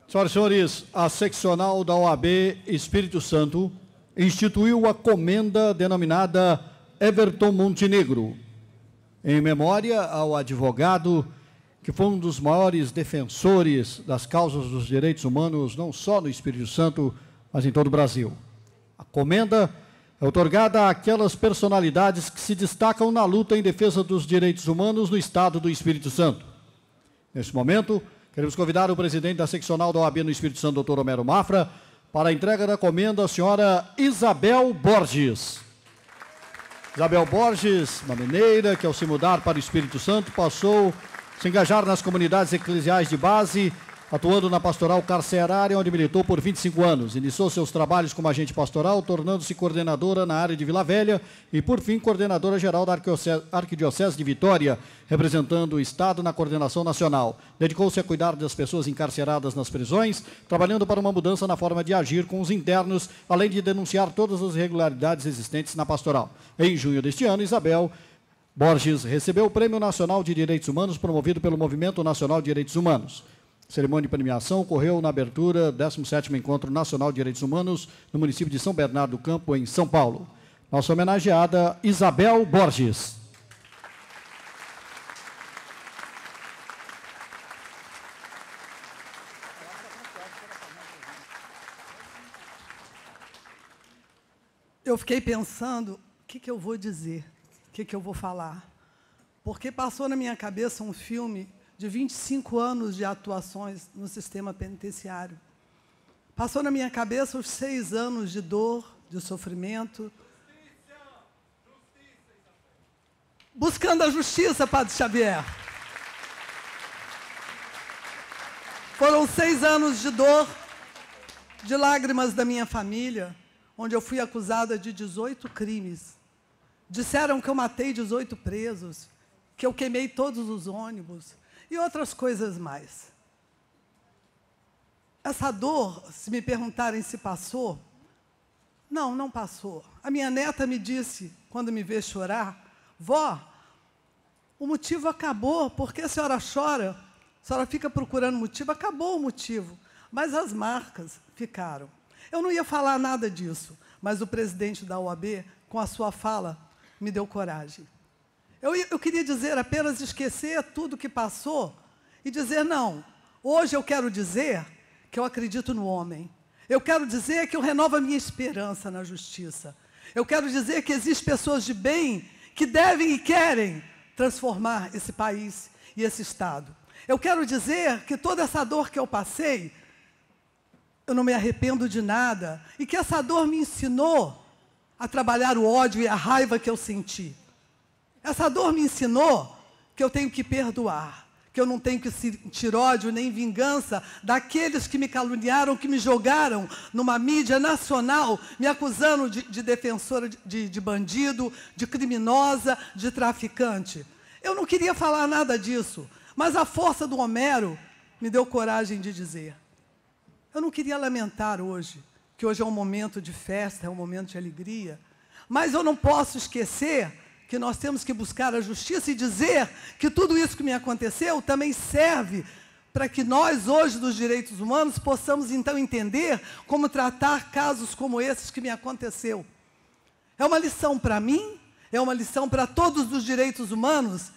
Senhoras e senhores, a seccional da OAB Espírito Santo instituiu a comenda denominada Everton Montenegro, em memória ao advogado que foi um dos maiores defensores das causas dos direitos humanos, não só no Espírito Santo, mas em todo o Brasil. A comenda é outorgada àquelas personalidades que se destacam na luta em defesa dos direitos humanos no Estado do Espírito Santo. Neste momento, queremos convidar o presidente da seccional da OAB no Espírito Santo, doutor Homero Mafra, para a entrega da comenda, a senhora Isabel Borges. Isabel Borges, uma mineira que, ao se mudar para o Espírito Santo, passou a se engajar nas comunidades eclesiais de base, atuando na pastoral carcerária, onde militou por 25 anos. Iniciou seus trabalhos como agente pastoral, tornando-se coordenadora na área de Vila Velha e, por fim, coordenadora geral da Arquidiocese de Vitória, representando o Estado na coordenação nacional. Dedicou-se a cuidar das pessoas encarceradas nas prisões, trabalhando para uma mudança na forma de agir com os internos, além de denunciar todas as irregularidades existentes na pastoral. Em junho deste ano, Isabel Borges recebeu o Prêmio Nacional de Direitos Humanos, promovido pelo Movimento Nacional de Direitos Humanos. A cerimônia de premiação ocorreu na abertura do 17º Encontro Nacional de Direitos Humanos no município de São Bernardo do Campo, em São Paulo. Nossa homenageada, Isabel Borges. Eu fiquei pensando, o que eu vou dizer? O que eu vou falar? Porque passou na minha cabeça um filme de 25 anos de atuações no sistema penitenciário. Passou na minha cabeça os 6 anos de dor, de sofrimento. Buscando a justiça, Padre Xavier. Foram 6 anos de dor, de lágrimas da minha família, onde eu fui acusada de 18 crimes. Disseram que eu matei 18 presos, que eu queimei todos os ônibus e outras coisas mais. Essa dor, se me perguntarem se passou, não passou. A minha neta me disse, quando me vê chorar, vó, o motivo acabou, porque a senhora chora, a senhora fica procurando motivo, acabou o motivo, mas as marcas ficaram. Eu não ia falar nada disso, mas o presidente da OAB, com a sua fala, me deu coragem. Eu queria dizer apenas esquecer tudo que passou e dizer, não, hoje eu quero dizer que eu acredito no homem. Eu quero dizer que eu renovo a minha esperança na justiça. Eu quero dizer que existem pessoas de bem que devem e querem transformar esse país e esse Estado. Eu quero dizer que toda essa dor que eu passei, eu não me arrependo de nada, e que essa dor me ensinou a trabalhar o ódio e a raiva que eu senti. Essa dor me ensinou que eu tenho que perdoar, que eu não tenho que sentir ódio nem vingança daqueles que me caluniaram, que me jogaram numa mídia nacional, me acusando de defensora de bandido, de criminosa, de traficante. Eu não queria falar nada disso, mas a força do Homero me deu coragem de dizer. Eu não queria lamentar hoje, que hoje é um momento de festa, é um momento de alegria, mas eu não posso esquecer que nós temos que buscar a justiça e dizer que tudo isso que me aconteceu também serve para que nós, hoje, dos direitos humanos, possamos, então, entender como tratar casos como esses que me aconteceu. É uma lição para mim, é uma lição para todos os direitos humanos,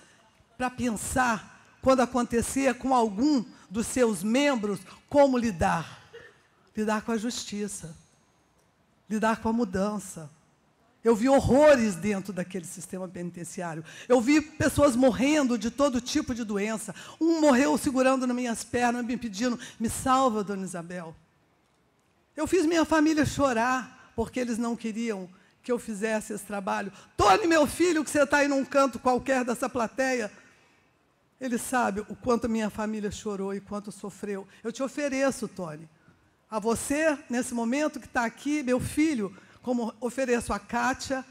para pensar, quando acontecer com algum dos seus membros, como lidar. Lidar com a justiça, lidar com a mudança. Eu vi horrores dentro daquele sistema penitenciário. Eu vi pessoas morrendo de todo tipo de doença. Um morreu segurando nas minhas pernas, me pedindo, me salva, dona Isabel. Eu fiz minha família chorar, porque eles não queriam que eu fizesse esse trabalho. Tony, meu filho, que você está aí num canto qualquer dessa plateia, ele sabe o quanto a minha família chorou e quanto sofreu. Eu te ofereço, Tony, a você, nesse momento que está aqui, meu filho, como ofereço a Kátia,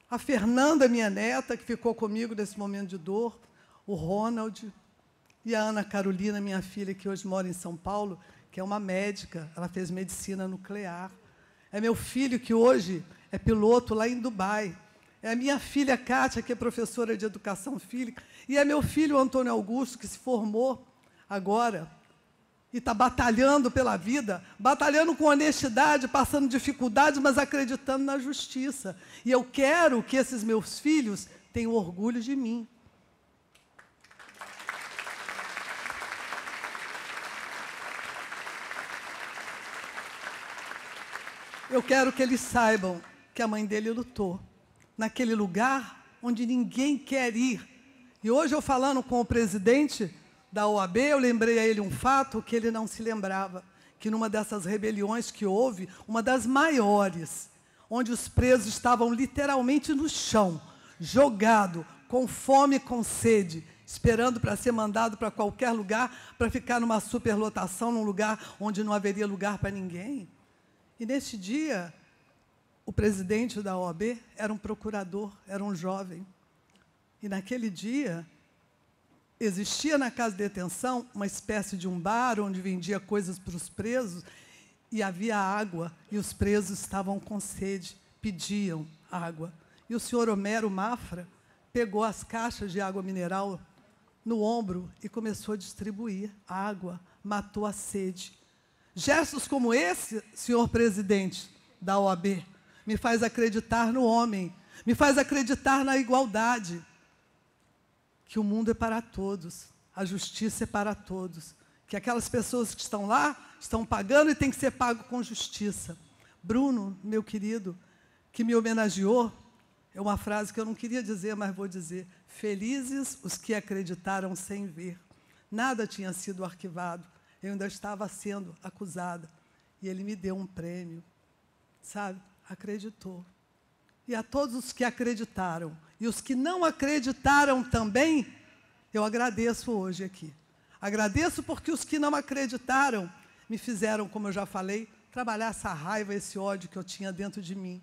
a Fernanda, minha neta, que ficou comigo nesse momento de dor, o Ronald, e a Ana Carolina, minha filha, que hoje mora em São Paulo, que é uma médica, ela fez medicina nuclear. É meu filho, que hoje é piloto lá em Dubai. É a minha filha, Kátia, que é professora de educação física. E é meu filho, Antônio Augusto, que se formou agora e está batalhando pela vida, batalhando com honestidade, passando dificuldades, mas acreditando na justiça. E eu quero que esses meus filhos tenham orgulho de mim. Eu quero que eles saibam que a mãe dele lutou naquele lugar onde ninguém quer ir. E hoje, eu falando com o presidente da OAB, eu lembrei a ele um fato que ele não se lembrava, que numa dessas rebeliões que houve, uma das maiores, onde os presos estavam literalmente no chão, jogado, com fome, com sede, esperando para ser mandado para qualquer lugar, para ficar numa superlotação, num lugar onde não haveria lugar para ninguém. E neste dia, o presidente da OAB era um procurador, era um jovem. E naquele dia, existia na casa de detenção uma espécie de um bar onde vendia coisas para os presos e havia água, e os presos estavam com sede, pediam água. E o senhor Homero Mafra pegou as caixas de água mineral no ombro e começou a distribuir água, matou a sede. Gestos como esse, senhor presidente da OAB, me faz acreditar no homem, me faz acreditar na igualdade, que o mundo é para todos, a justiça é para todos, que aquelas pessoas que estão lá estão pagando e tem que ser pago com justiça. Bruno, meu querido, que me homenageou, é uma frase que eu não queria dizer, mas vou dizer: felizes os que acreditaram sem ver. Nada tinha sido arquivado, eu ainda estava sendo acusada, e ele me deu um prêmio, sabe? Acreditou. E a todos os que acreditaram, e os que não acreditaram também, eu agradeço hoje aqui. Agradeço porque os que não acreditaram me fizeram, como eu já falei, trabalhar essa raiva, esse ódio que eu tinha dentro de mim.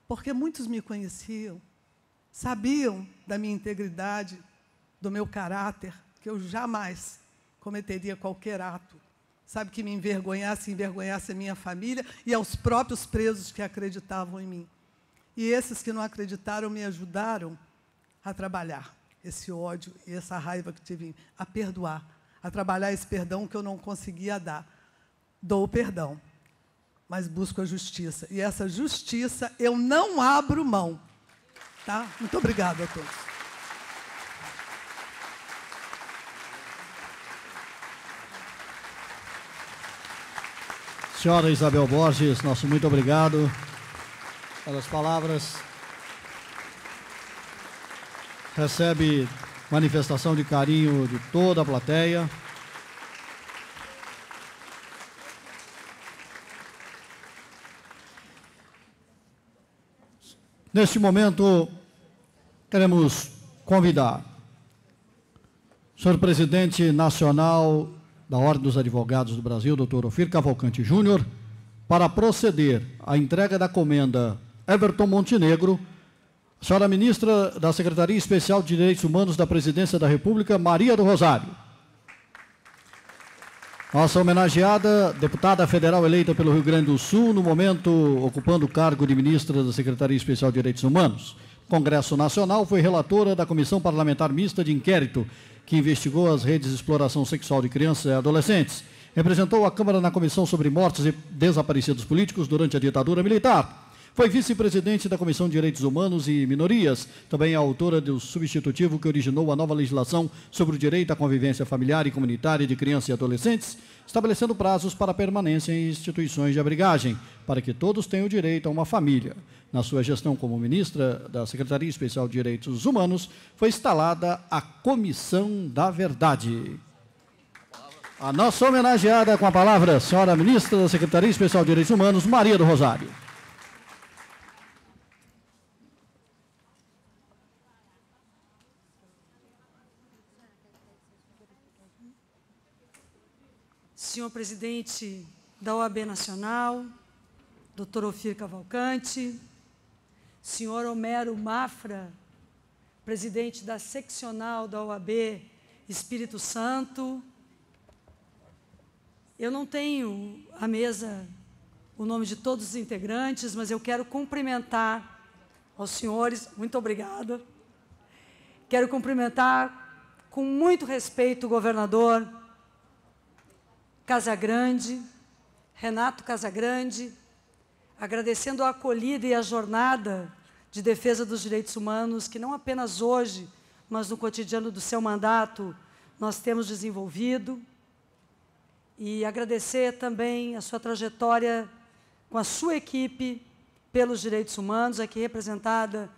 Porque muitos me conheciam, sabiam da minha integridade, do meu caráter, que eu jamais cometeria qualquer ato, sabe, que me envergonhasse a minha família e aos próprios presos que acreditavam em mim. E esses que não acreditaram me ajudaram a trabalhar esse ódio e essa raiva que tive, a perdoar, a trabalhar esse perdão que eu não conseguia dar. Dou o perdão, mas busco a justiça. E essa justiça eu não abro mão. Tá? Muito obrigada a todos. Senhora Isabel Borges, nosso muito obrigado pelas palavras. Recebe manifestação de carinho de toda a plateia. Neste momento, queremos convidar o senhor presidente nacional da Ordem dos Advogados do Brasil, Dr. Ofir Cavalcante Júnior, para proceder à entrega da comenda Everton Montenegro, a senhora ministra da Secretaria Especial de Direitos Humanos da Presidência da República, Maria do Rosário. Nossa homenageada, deputada federal eleita pelo Rio Grande do Sul, no momento ocupando o cargo de ministra da Secretaria Especial de Direitos Humanos. Congresso Nacional, foi relatora da Comissão Parlamentar Mista de Inquérito, que investigou as redes de exploração sexual de crianças e adolescentes. Representou a Câmara na Comissão sobre Mortos e Desaparecidos Políticos durante a ditadura militar. Foi vice-presidente da Comissão de Direitos Humanos e Minorias, também é autora do substitutivo que originou a nova legislação sobre o direito à convivência familiar e comunitária de crianças e adolescentes, estabelecendo prazos para permanência em instituições de abrigagem, para que todos tenham direito a uma família. Na sua gestão como ministra da Secretaria Especial de Direitos Humanos, foi instalada a Comissão da Verdade. A nossa homenageada com a palavra, a senhora ministra da Secretaria Especial de Direitos Humanos, Maria do Rosário. Senhor presidente da OAB Nacional, Dr. Ofir Cavalcante, senhor Homero Mafra, presidente da seccional da OAB Espírito Santo. Eu não tenho à mesa o nome de todos os integrantes, mas eu quero cumprimentar aos senhores, muito obrigada. Quero cumprimentar com muito respeito o governador Casagrande, Renato Casagrande, agradecendo a acolhida e a jornada de defesa dos direitos humanos, que não apenas hoje, mas no cotidiano do seu mandato, nós temos desenvolvido. E agradecer também a sua trajetória com a sua equipe pelos direitos humanos, aqui representada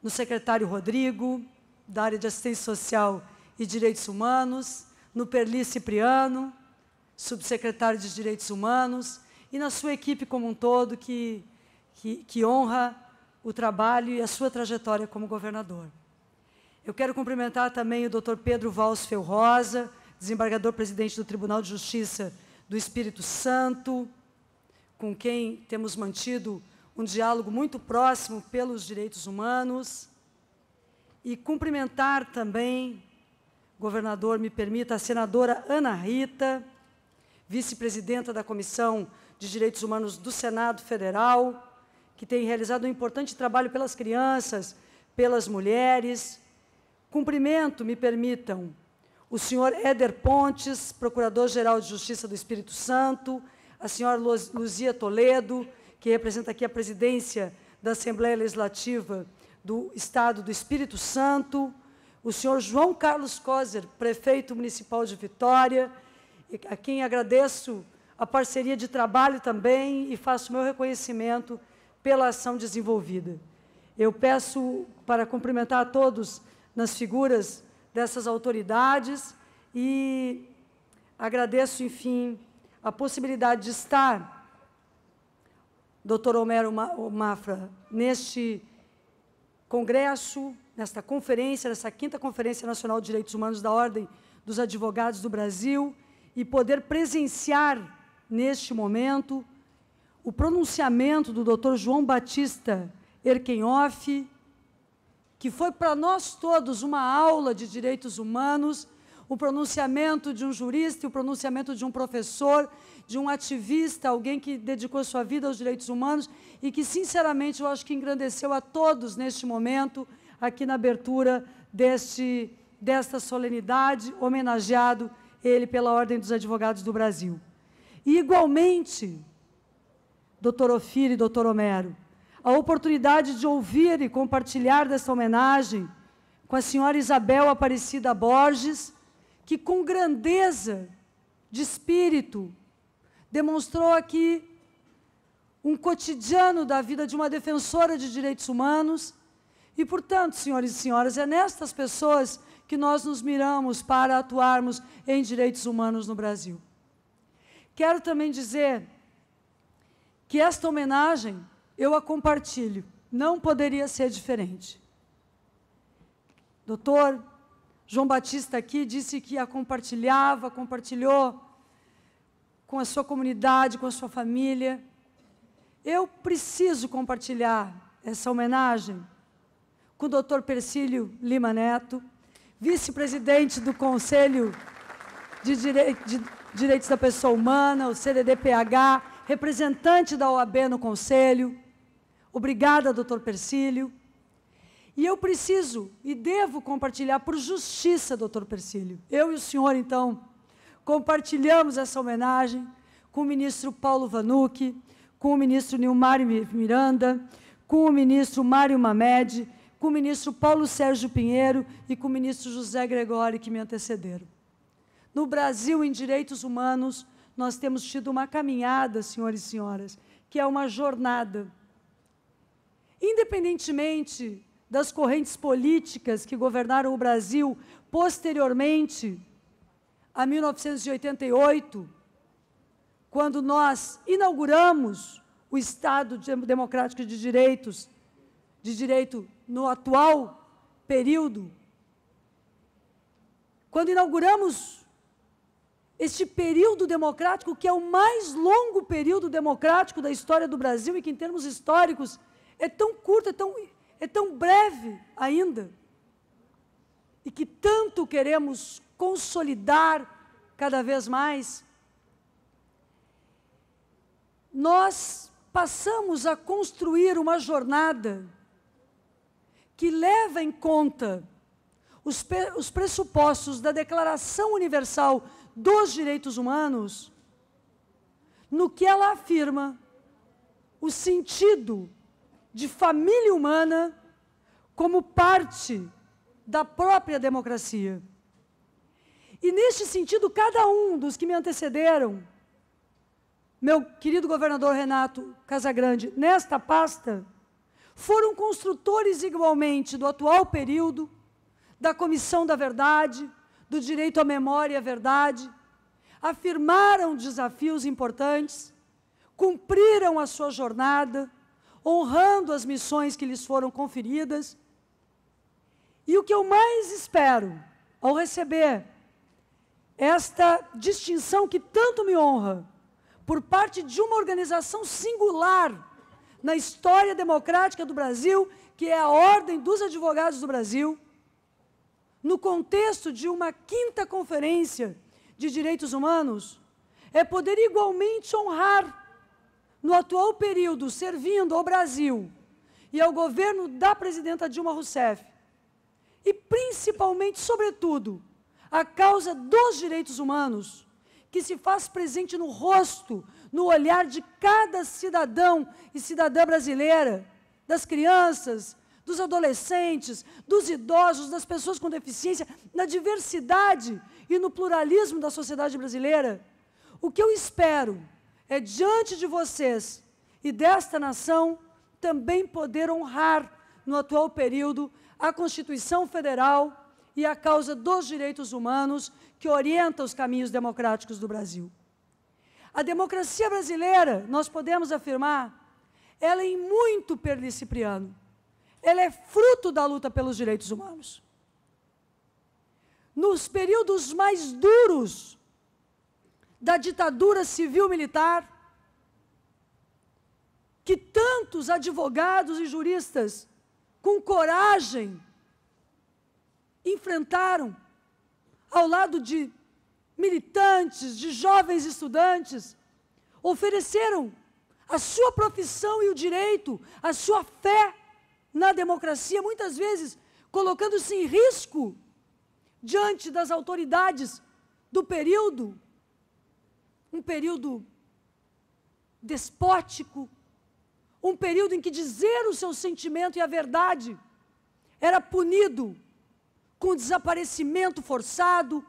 no secretário Rodrigo, da área de assistência social e direitos humanos, no Perli Cipriano, subsecretário de Direitos Humanos, e na sua equipe como um todo, que honra o trabalho e a sua trajetória como governador. Eu quero cumprimentar também o Dr. Pedro Valls Rosa, desembargador-presidente do Tribunal de Justiça do Espírito Santo, com quem temos mantido um diálogo muito próximo pelos direitos humanos, e cumprimentar também, governador, me permita, a senadora Ana Rita, vice-presidenta da Comissão de Direitos Humanos do Senado Federal, que tem realizado um importante trabalho pelas crianças, pelas mulheres. Cumprimento, me permitam, o senhor Éder Pontes, Procurador-Geral de Justiça do Espírito Santo, a senhora Luzia Toledo, que representa aqui a presidência da Assembleia Legislativa do Estado do Espírito Santo, o senhor João Carlos Coser, Prefeito Municipal de Vitória, a quem agradeço a parceria de trabalho também e faço meu reconhecimento pela ação desenvolvida. Eu peço para cumprimentar a todos nas figuras dessas autoridades e agradeço, enfim, a possibilidade de estar, Dr. Homero Mafra, neste congresso, nesta conferência, nessa 5ª Conferência Nacional de Direitos Humanos da Ordem dos Advogados do Brasil e poder presenciar, neste momento, o pronunciamento do Dr. João Batista Erkenhoff, que foi para nós todos uma aula de direitos humanos, o pronunciamento de um jurista, o pronunciamento de um professor, de um ativista, alguém que dedicou sua vida aos direitos humanos e que, sinceramente, eu acho que engrandeceu a todos neste momento, aqui na abertura desta solenidade, homenageado ele pela Ordem dos Advogados do Brasil. E, igualmente, doutor Ofírio e doutor Homero, a oportunidade de ouvir e compartilhar dessa homenagem com a senhora Isabel Aparecida Borges, que, com grandeza de espírito, demonstrou aqui um cotidiano da vida de uma defensora de direitos humanos. E, portanto, senhores e senhoras, é nestas pessoas que nós nos miramos para atuarmos em direitos humanos no Brasil. Quero também dizer que esta homenagem eu a compartilho, não poderia ser diferente. Doutor João Batista aqui disse que a compartilhou com a sua comunidade, com a sua família. Eu preciso compartilhar essa homenagem com o doutor Persílio Lima Neto, vice-presidente do Conselho de Direitos da Pessoa Humana, o CDDPH, representante da OAB no Conselho. Obrigada, doutor Persílio. E eu preciso e devo compartilhar por justiça, doutor Persílio. Eu e o senhor, então, compartilhamos essa homenagem com o ministro Paulo Vanucchi, com o ministro Nilmar Miranda, com o ministro Mário Mamed, com o ministro Paulo Sérgio Pinheiro e com o ministro José Gregório, que me antecederam. No Brasil, em direitos humanos, nós temos tido uma caminhada, senhores e senhoras, que é uma jornada. Independentemente das correntes políticas que governaram o Brasil posteriormente a 1988, quando nós inauguramos o Estado Democrático de Direito no atual período, quando inauguramos este período democrático, que é o mais longo período democrático da história do Brasil e que, em termos históricos, é tão curto, é tão breve ainda, e que tanto queremos consolidar cada vez mais, nós passamos a construir uma jornada que leva em conta os pressupostos da Declaração Universal dos Direitos Humanos, no que ela afirma o sentido de família humana como parte da própria democracia. E, neste sentido, cada um dos que me antecederam, meu querido governador Renato Casagrande, nesta pasta, foram construtores igualmente do atual período, da Comissão da Verdade, do direito à memória e à verdade, afirmaram desafios importantes, cumpriram a sua jornada, honrando as missões que lhes foram conferidas. E o que eu mais espero ao receber esta distinção que tanto me honra, por parte de uma organização singular na história democrática do Brasil, que é a Ordem dos Advogados do Brasil, no contexto de uma 5ª Conferência de Direitos Humanos, é poder igualmente honrar, no atual período, servindo ao Brasil e ao governo da presidenta Dilma Rousseff, e principalmente, sobretudo, a causa dos direitos humanos, que se faz presente no rosto, no olhar de cada cidadão e cidadã brasileira, das crianças, dos adolescentes, dos idosos, das pessoas com deficiência, na diversidade e no pluralismo da sociedade brasileira. O que eu espero é, diante de vocês e desta nação, também poder honrar, no atual período, a Constituição Federal e a causa dos direitos humanos que orienta os caminhos democráticos do Brasil. A democracia brasileira, nós podemos afirmar, ela é em muito Perli Cipriano. Ela é fruto da luta pelos direitos humanos. nos períodos mais duros da ditadura civil-militar, que tantos advogados e juristas, com coragem, enfrentaram ao lado de militantes, de jovens estudantes, ofereceram a sua profissão e o direito, a sua fé na democracia, muitas vezes colocando-se em risco diante das autoridades do período, um período despótico, um período em que dizer o seu sentimento e a verdade era punido com desaparecimento forçado,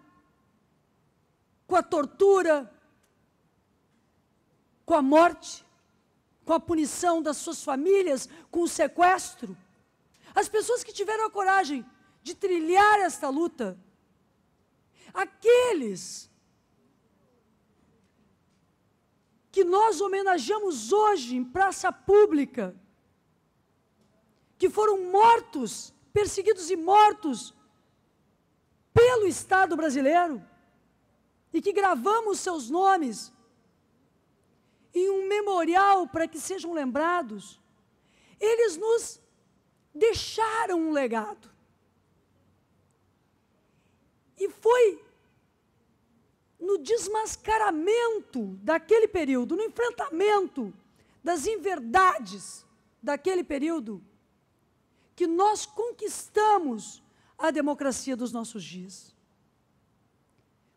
com a tortura, com a morte, com a punição das suas famílias, com o sequestro. As pessoas que tiveram a coragem de trilhar esta luta, aqueles que nós homenageamos hoje em praça pública, que foram mortos, perseguidos e mortos pelo Estado brasileiro, e que gravamos seus nomes em um memorial para que sejam lembrados, eles nos deixaram um legado. E foi no desmascaramento daquele período, no enfrentamento das inverdades daquele período, que nós conquistamos a democracia dos nossos dias.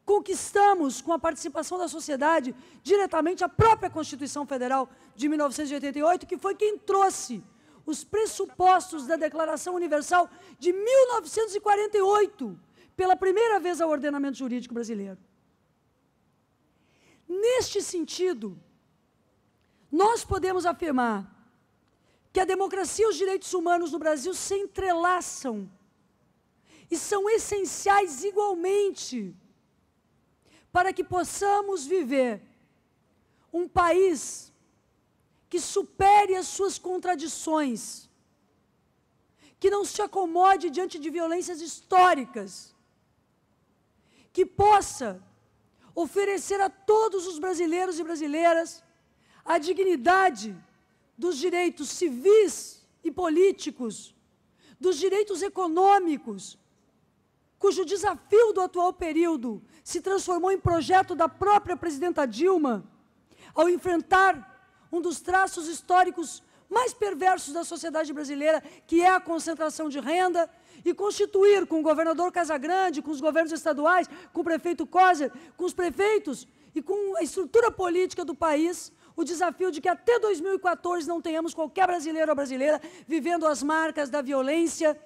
Conquistamos, com a participação da sociedade, diretamente a própria Constituição Federal de 1988, que foi quem trouxe os pressupostos da Declaração Universal de 1948, pela primeira vez ao ordenamento jurídico brasileiro. Neste sentido, nós podemos afirmar que a democracia e os direitos humanos no Brasil se entrelaçam e são essenciais igualmente para que possamos viver um país que supere as suas contradições, que não se acomode diante de violências históricas, que possa oferecer a todos os brasileiros e brasileiras a dignidade dos direitos civis e políticos, dos direitos econômicos, cujo desafio do atual período se transformou em projeto da própria presidenta Dilma, ao enfrentar um dos traços históricos mais perversos da sociedade brasileira, que é a concentração de renda, e constituir com o governador Casagrande, com os governos estaduais, com o prefeito Coser, com os prefeitos e com a estrutura política do país, o desafio de que até 2014 não tenhamos qualquer brasileiro ou brasileira vivendo as marcas da violência,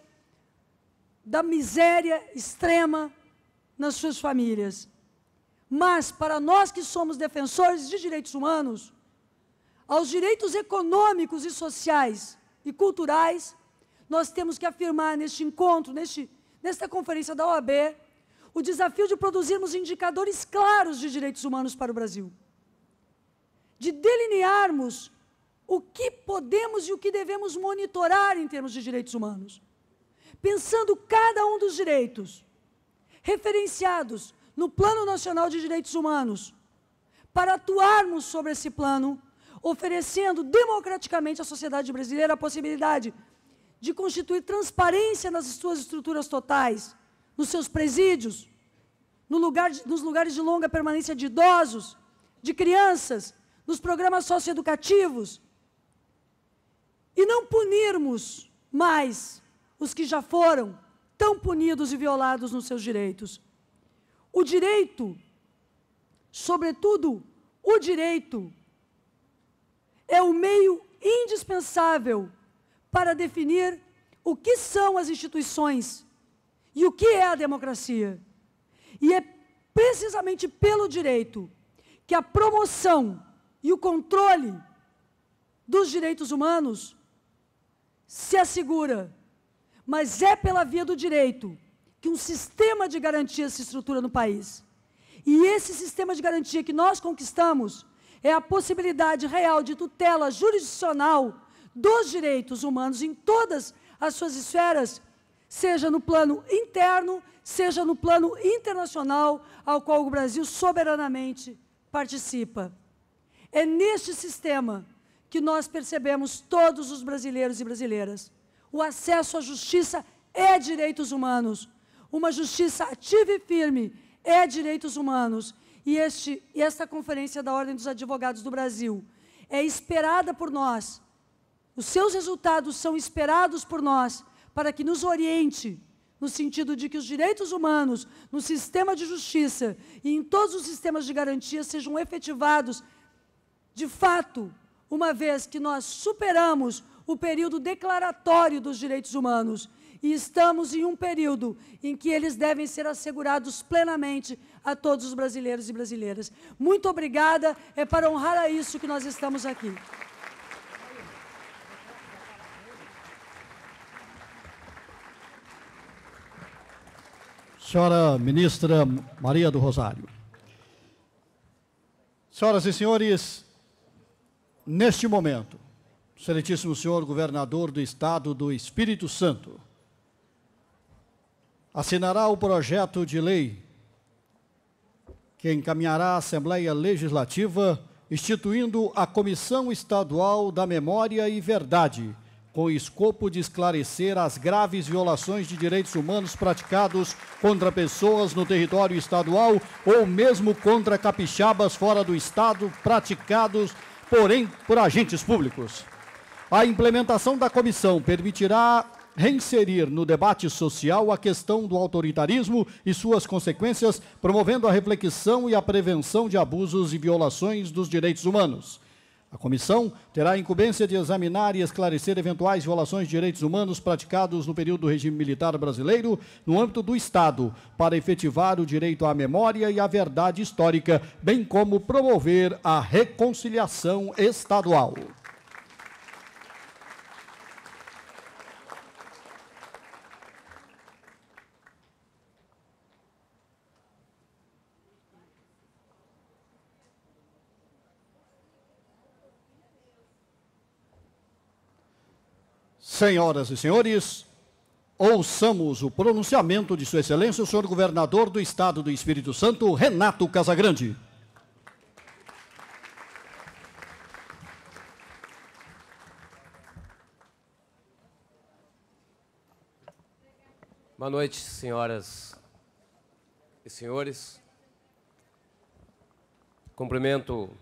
da miséria extrema nas suas famílias. Mas, para nós que somos defensores de direitos humanos, aos direitos econômicos e sociais e culturais, nós temos que afirmar neste encontro, nesta conferência da OAB, o desafio de produzirmos indicadores claros de direitos humanos para o Brasil, de delinearmos o que podemos e o que devemos monitorar em termos de direitos humanos, pensando cada um dos direitos referenciados no Plano Nacional de Direitos Humanos, para atuarmos sobre esse plano, oferecendo democraticamente à sociedade brasileira a possibilidade de constituir transparência nas suas estruturas totais, nos seus presídios, nos lugares de longa permanência de idosos, de crianças, nos programas socioeducativos, e não punirmos mais os que já foram tão punidos e violados nos seus direitos. O direito, sobretudo o direito, é o meio indispensável para definir o que são as instituições e o que é a democracia. E é precisamente pelo direito que a promoção e o controle dos direitos humanos se assegura, mas é pela via do direito que um sistema de garantia se estrutura no país. E esse sistema de garantia que nós conquistamos é a possibilidade real de tutela jurisdicional dos direitos humanos em todas as suas esferas, seja no plano interno, seja no plano internacional, ao qual o Brasil soberanamente participa. É neste sistema que nós percebemos, todos os brasileiros e brasileiras, o acesso à justiça é direitos humanos, uma justiça ativa e firme é direitos humanos, e esta Conferência da Ordem dos Advogados do Brasil é esperada por nós, os seus resultados são esperados por nós, para que nos oriente, no sentido de que os direitos humanos, no sistema de justiça e em todos os sistemas de garantia sejam efetivados, de fato, uma vez que nós superamos o período declaratório dos direitos humanos e estamos em um período em que eles devem ser assegurados plenamente a todos os brasileiros e brasileiras. Muito obrigada, é para honrar a isso que nós estamos aqui. Senhora ministra Maria do Rosário. Senhoras e senhores, neste momento, excelentíssimo senhor governador do Estado do Espírito Santo assinará o projeto de lei que encaminhará à Assembleia Legislativa instituindo a Comissão Estadual da Memória e Verdade, com o escopo de esclarecer as graves violações de direitos humanos praticados contra pessoas no território estadual ou mesmo contra capixabas fora do estado, praticados, porém, por agentes públicos. A implementação da comissão permitirá reinserir no debate social a questão do autoritarismo e suas consequências, promovendo a reflexão e a prevenção de abusos e violações dos direitos humanos. A comissão terá a incumbência de examinar e esclarecer eventuais violações de direitos humanos praticados no período do regime militar brasileiro no âmbito do Estado, para efetivar o direito à memória e à verdade histórica, bem como promover a reconciliação estadual. Senhoras e senhores, ouçamos o pronunciamento de Sua Excelência, o senhor governador do Estado do Espírito Santo, Renato Casagrande. Boa noite, senhoras e senhores. Cumprimento o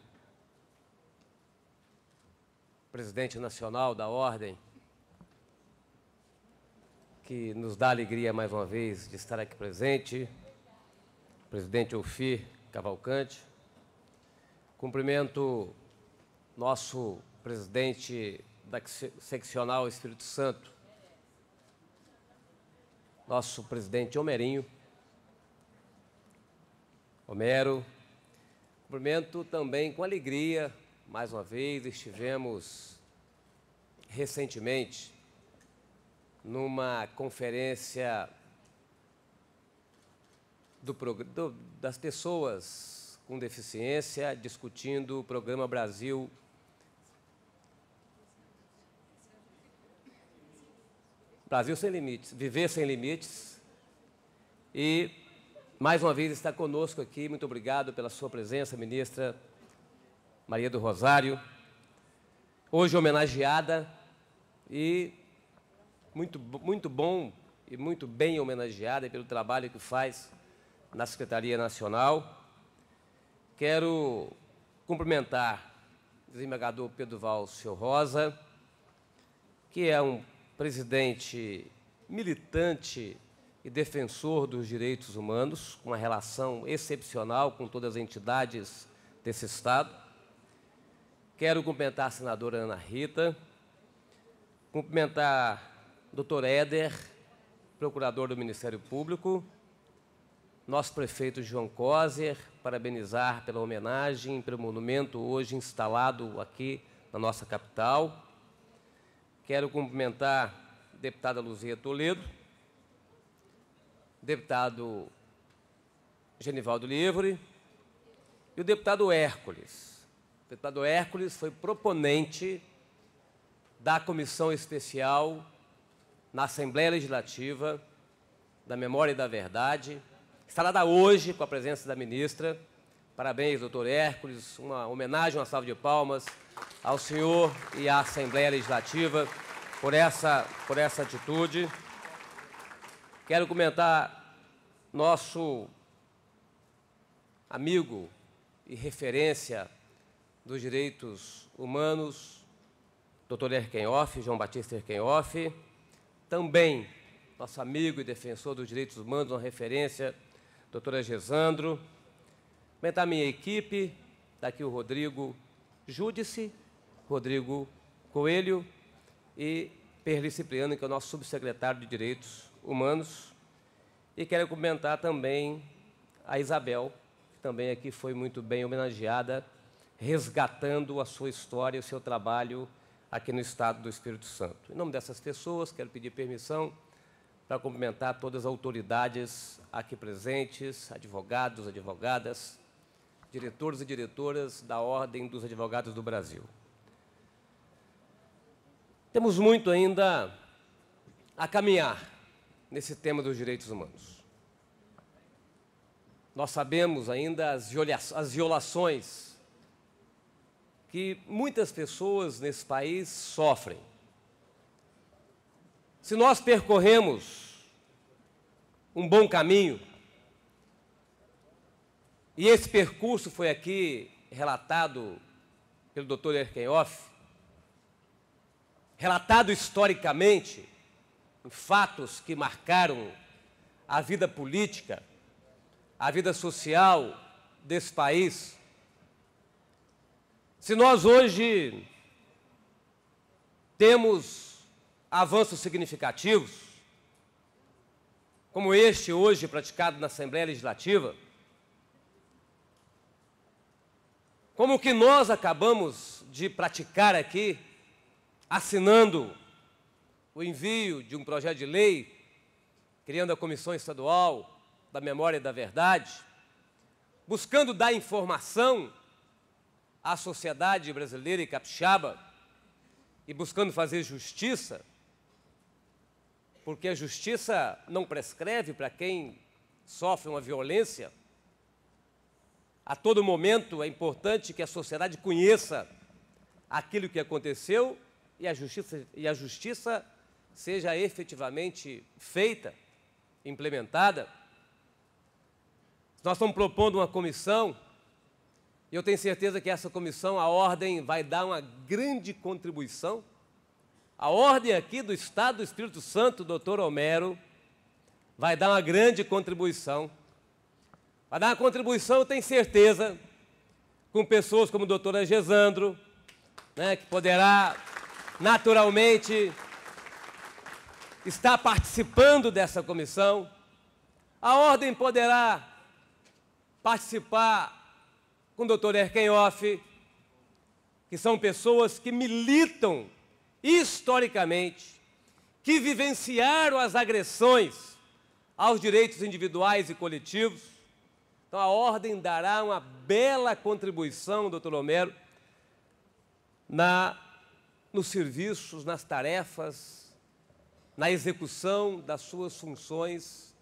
presidente nacional da Ordem, que nos dá alegria mais uma vez de estar aqui presente, o presidente Ofir Cavalcante. Cumprimento nosso presidente da seccional Espírito Santo, nosso presidente Homero. Cumprimento também com alegria, mais uma vez, estivemos recentemente numa conferência das pessoas com deficiência, discutindo o programa Brasil Sem Limites, Viver Sem Limites. E, mais uma vez, está conosco aqui. Muito obrigado pela sua presença, ministra Maria do Rosário, hoje homenageada e muito bom e muito bem homenageada pelo trabalho que faz na Secretaria Nacional. Quero cumprimentar o desembargador Pedro Valcio Rosa, que é um presidente militante e defensor dos direitos humanos, com uma relação excepcional com todas as entidades desse Estado. Quero cumprimentar a senadora Ana Rita, cumprimentar o Dr. Éder, procurador do Ministério Público, nosso prefeito João Coser, parabenizar pela homenagem, pelo monumento hoje instalado aqui na nossa capital. Quero cumprimentar a deputada Luzia Toledo, deputado Genivaldo Livre e o deputado Hércules. O deputado Hércules foi proponente da comissão especial na Assembleia Legislativa da Memória e da Verdade. Instalada hoje com a presença da ministra. Parabéns, doutor Hércules, uma homenagem, uma salva de palmas ao senhor e à Assembleia Legislativa por essa atitude. Quero comentar nosso amigo e referência dos direitos humanos, doutor Erkenhoff, João Batista Erkenhoff, também nosso amigo e defensor dos direitos humanos, uma referência, doutora Gesandro. Comentar minha equipe, daqui o Rodrigo Júdice, Rodrigo Coelho e Perli Cipriano, que é o nosso subsecretário de Direitos Humanos. E quero comentar também a Isabel, que também aqui foi muito bem homenageada, resgatando a sua história e o seu trabalho aqui no Estado do Espírito Santo. Em nome dessas pessoas, quero pedir permissão para cumprimentar todas as autoridades aqui presentes, advogados, advogadas, diretores e diretoras da Ordem dos Advogados do Brasil. Temos muito ainda a caminhar nesse tema dos direitos humanos. Nós sabemos ainda as violações que muitas pessoas nesse país sofrem. Se nós percorremos um bom caminho, e esse percurso foi aqui relatado pelo doutor Erkenhoff, relatado historicamente, em fatos que marcaram a vida política, a vida social desse país. Se nós hoje temos avanços significativos, como este hoje praticado na Assembleia Legislativa, como o que nós acabamos de praticar aqui, assinando o envio de um projeto de lei, criando a Comissão Estadual da Memória e da Verdade, buscando dar informação à sociedade brasileira e capixaba e buscando fazer justiça, porque a justiça não prescreve para quem sofre uma violência. A todo momento é importante que a sociedade conheça aquilo que aconteceu e a justiça seja efetivamente feita, implementada. Nós estamos propondo uma comissão, e eu tenho certeza que essa comissão, a Ordem, vai dar uma grande contribuição. A Ordem aqui do Estado do Espírito Santo, doutor Homero, vai dar uma grande contribuição. Vai dar uma contribuição, eu tenho certeza, com pessoas como a doutora Gesandro, né, que poderá naturalmente estar participando dessa comissão. A Ordem poderá participar com o doutor Erkenhoff, que são pessoas que militam historicamente, que vivenciaram as agressões aos direitos individuais e coletivos. Então, a Ordem dará uma bela contribuição, doutor Homero, nos serviços, nas tarefas, na execução das suas funções,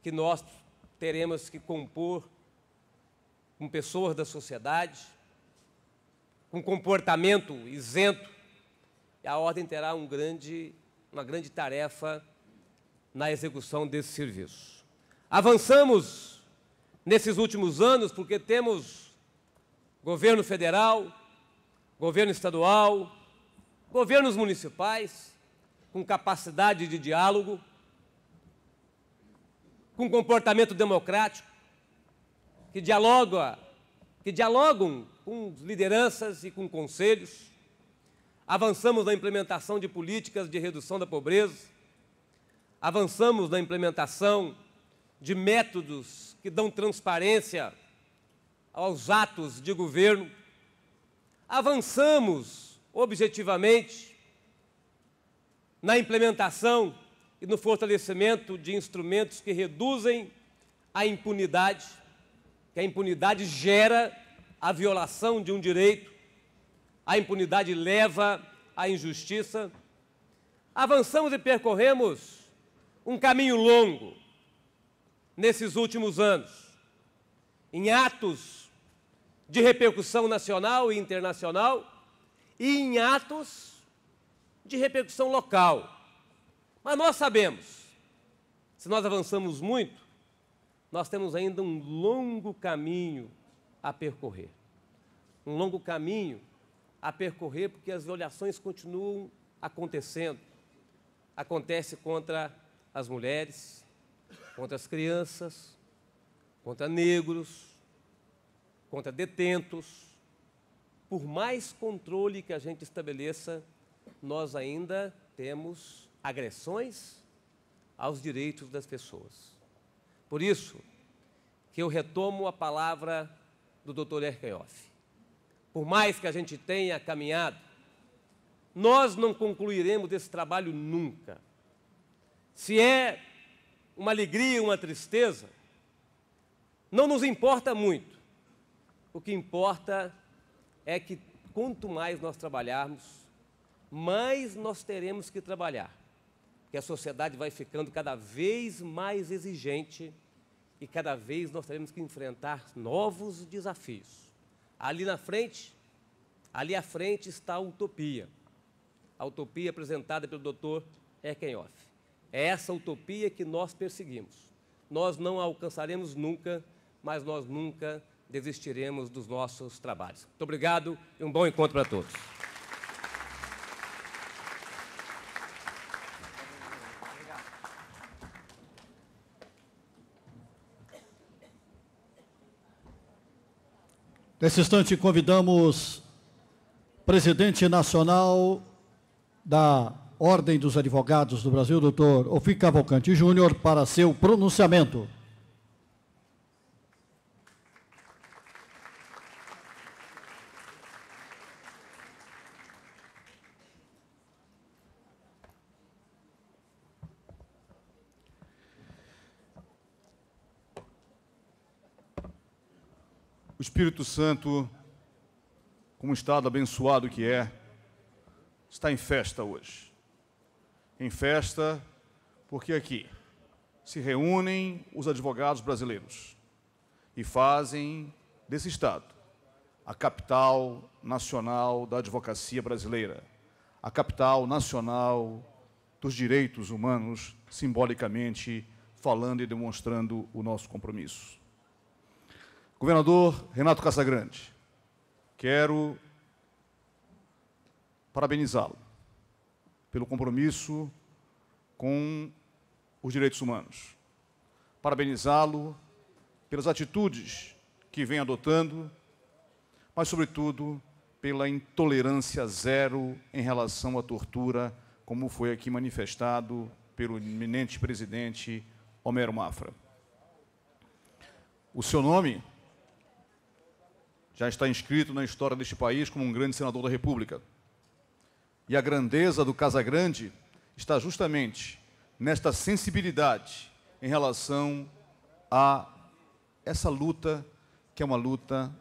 que nós teremos que compor com pessoas da sociedade, com comportamento isento, e a Ordem terá uma grande tarefa na execução desse serviço. Avançamos nesses últimos anos porque temos governo federal, governo estadual, governos municipais com capacidade de diálogo, com comportamento democrático, que dialogam com lideranças e com conselhos. Avançamos na implementação de políticas de redução da pobreza, avançamos na implementação de métodos que dão transparência aos atos de governo, avançamos objetivamente na implementação e no fortalecimento de instrumentos que reduzem a impunidade, que a impunidade gera a violação de um direito, a impunidade leva à injustiça. avançamos e percorremos um caminho longo nesses últimos anos, em atos de repercussão nacional e internacional e em atos de repercussão local. Mas nós sabemos, se nós avançamos muito, nós temos ainda um longo caminho a percorrer. Um longo caminho a percorrer porque as violações continuam acontecendo. Acontece contra as mulheres, contra as crianças, contra negros, contra detentos. Por mais controle que a gente estabeleça, nós ainda temos agressões aos direitos das pessoas. Por isso que eu retomo a palavra do Dr. Herkenhoff. Por mais que a gente tenha caminhado, nós não concluiremos esse trabalho nunca. Se é uma alegria, uma tristeza, não nos importa muito. O que importa é que quanto mais nós trabalharmos, mais nós teremos que trabalhar. Porque a sociedade vai ficando cada vez mais exigente e cada vez nós teremos que enfrentar novos desafios. Ali na frente, ali à frente está a utopia apresentada pelo Dr. Herkenhoff. É essa utopia que nós perseguimos. Nós não a alcançaremos nunca, mas nós nunca desistiremos dos nossos trabalhos. Muito obrigado e um bom encontro para todos. Nesse instante, convidamos o presidente nacional da Ordem dos Advogados do Brasil, Dr. Ofir Cavalcante Júnior, para seu pronunciamento. O Espírito Santo, como Estado abençoado que é, está em festa hoje. Em festa porque aqui se reúnem os advogados brasileiros e fazem desse Estado a capital nacional da advocacia brasileira, a capital nacional dos direitos humanos, simbolicamente falando e demonstrando o nosso compromisso. Governador Renato Casagrande, quero parabenizá-lo pelo compromisso com os direitos humanos, parabenizá-lo pelas atitudes que vem adotando, mas, sobretudo, pela intolerância zero em relação à tortura, como foi aqui manifestado pelo eminente presidente Homero Mafra. O seu nome já está inscrito na história deste país como um grande senador da República. E a grandeza do Casagrande está justamente nesta sensibilidade em relação a essa luta, que é uma luta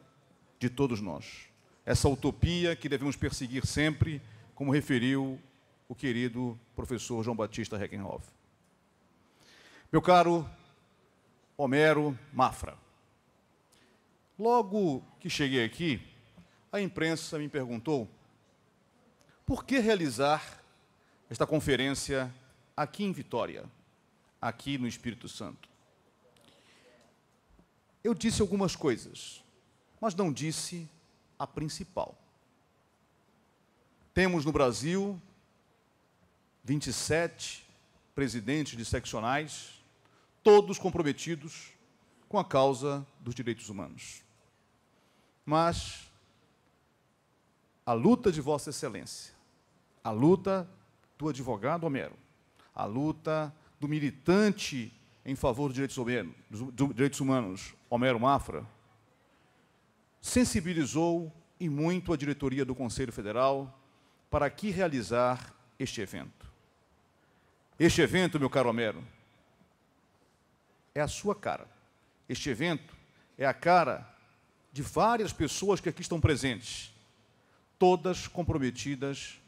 de todos nós. Essa utopia que devemos perseguir sempre, como referiu o querido professor João Batista Herkenhoff. Meu caro Homero Mafra, logo que cheguei aqui, a imprensa me perguntou por que realizar esta conferência aqui em Vitória, aqui no Espírito Santo. Eu disse algumas coisas, mas não disse a principal. Temos no Brasil 27 presidentes de seccionais, todos comprometidos com a causa dos direitos humanos. Mas a luta de Vossa Excelência, a luta do advogado Homero, a luta do militante em favor dos direitos humanos, Homero Mafra, sensibilizou e muito a diretoria do Conselho Federal para aqui realizar este evento. Este evento, meu caro Homero, é a sua cara. Este evento é a cara de várias pessoas que aqui estão presentes, todas comprometidas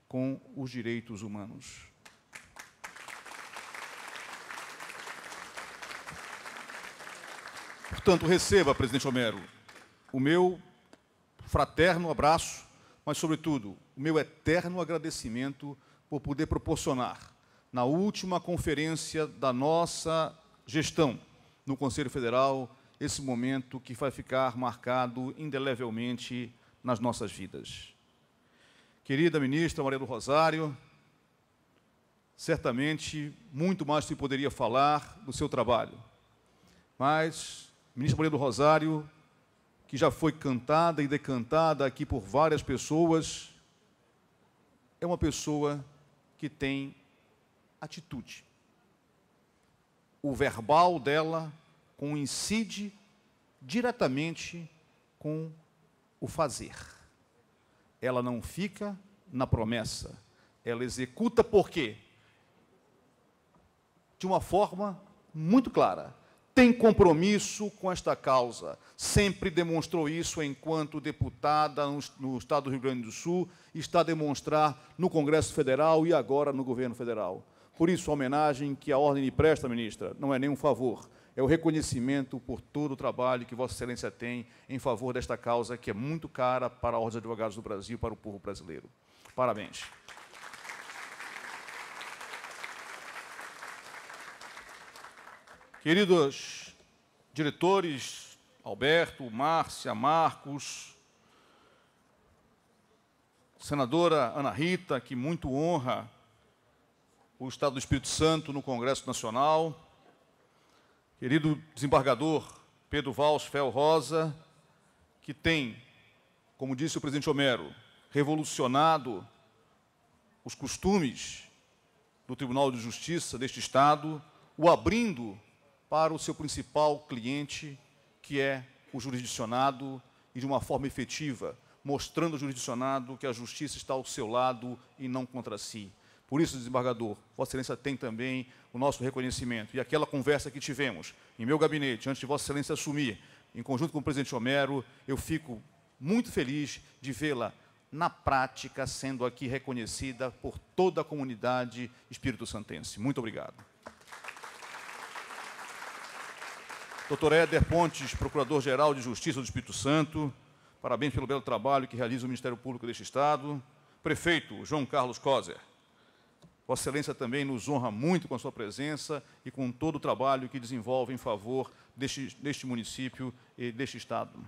com os direitos humanos. Portanto, receba, presidente Homero, o meu fraterno abraço, mas, sobretudo, o meu eterno agradecimento por poder proporcionar, na última conferência da nossa gestão no Conselho Federal, esse momento que vai ficar marcado indelevelmente nas nossas vidas. Querida ministra Maria do Rosário, certamente muito mais se poderia falar do seu trabalho, mas, ministra Maria do Rosário, que já foi cantada e decantada aqui por várias pessoas, é uma pessoa que tem atitude. O verbal dela coincide diretamente com o fazer. Ela não fica na promessa, ela executa por quê? De uma forma muito clara. Tem compromisso com esta causa, sempre demonstrou isso enquanto deputada no Estado do Rio Grande do Sul, e está a demonstrar no Congresso Federal e agora no Governo Federal. Por isso, a homenagem que a Ordem lhe presta, ministra, não é nenhum favor, é o reconhecimento por todo o trabalho que Vossa Excelência tem em favor desta causa, que é muito cara para a Ordem dos Advogados do Brasil e para o povo brasileiro. Parabéns. Queridos diretores, Alberto, Márcia, Marcos, senadora Ana Rita, que muito honra o Estado do Espírito Santo no Congresso Nacional, querido desembargador Pedro Valls Fel Rosa, que tem, como disse o presidente Homero, revolucionado os costumes do Tribunal de Justiça deste Estado, o abrindo para o seu principal cliente, que é o jurisdicionado, e de uma forma efetiva, mostrando ao jurisdicionado que a justiça está ao seu lado e não contra si. Por isso, desembargador, Vossa Excelência tem também o nosso reconhecimento. E aquela conversa que tivemos em meu gabinete, antes de Vossa Excelência assumir, em conjunto com o presidente Homero, eu fico muito feliz de vê-la na prática, sendo aqui reconhecida por toda a comunidade espírito-santense. Muito obrigado. Dr. Éder Pontes, Procurador-Geral de Justiça do Espírito Santo, parabéns pelo belo trabalho que realiza o Ministério Público deste Estado. Prefeito João Carlos Coser, Vossa Excelência também nos honra muito com a sua presença e com todo o trabalho que desenvolve em favor deste município e deste Estado.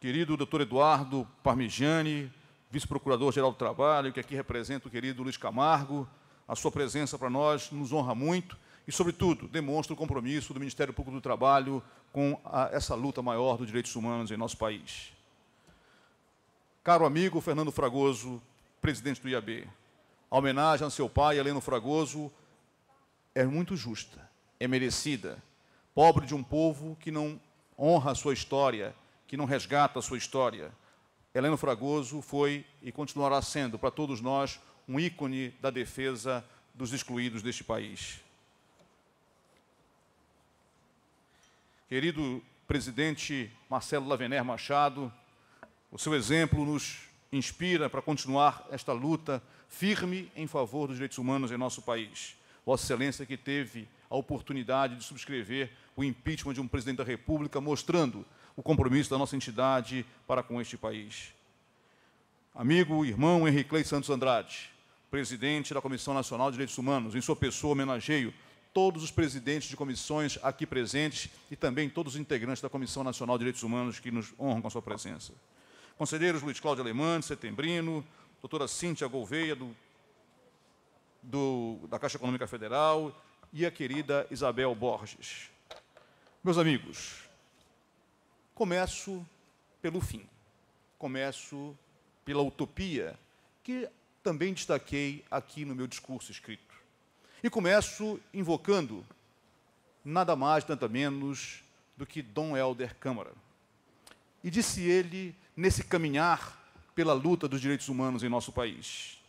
Querido Dr. Eduardo Parmigiani, Vice-Procurador-Geral do Trabalho, que aqui representa o querido Luiz Camargo, a sua presença para nós nos honra muito e, sobretudo, demonstra o compromisso do Ministério Público do Trabalho com essa luta maior dos direitos humanos em nosso país. Caro amigo Fernando Fragoso, presidente do IAB, a homenagem ao seu pai, Heleno Fragoso, é muito justa, é merecida. Pobre de um povo que não honra a sua história, que não resgata a sua história. Heleno Fragoso foi e continuará sendo, para todos nós, um ícone da defesa dos excluídos deste país. Querido presidente Marcelo Lavener Machado, o seu exemplo nos inspira para continuar esta luta firme em favor dos direitos humanos em nosso país. Vossa Excelência que teve a oportunidade de subscrever o impeachment de um presidente da República, mostrando o compromisso da nossa entidade para com este país. Amigo, irmão Henrique Clay Santos Andrade, presidente da Comissão Nacional de Direitos Humanos, em sua pessoa homenageio todos os presidentes de comissões aqui presentes e também todos os integrantes da Comissão Nacional de Direitos Humanos que nos honram com a sua presença. Conselheiros Luiz Cláudio Alemã, Setembrino, doutora Cíntia Gouveia, da Caixa Econômica Federal, e a querida Isabel Borges. Meus amigos, começo pelo fim, começo pela utopia, que também destaquei aqui no meu discurso escrito. E começo invocando nada mais, nada menos do que Dom Helder Câmara. E disse ele, nesse caminhar pela luta dos direitos humanos em nosso país: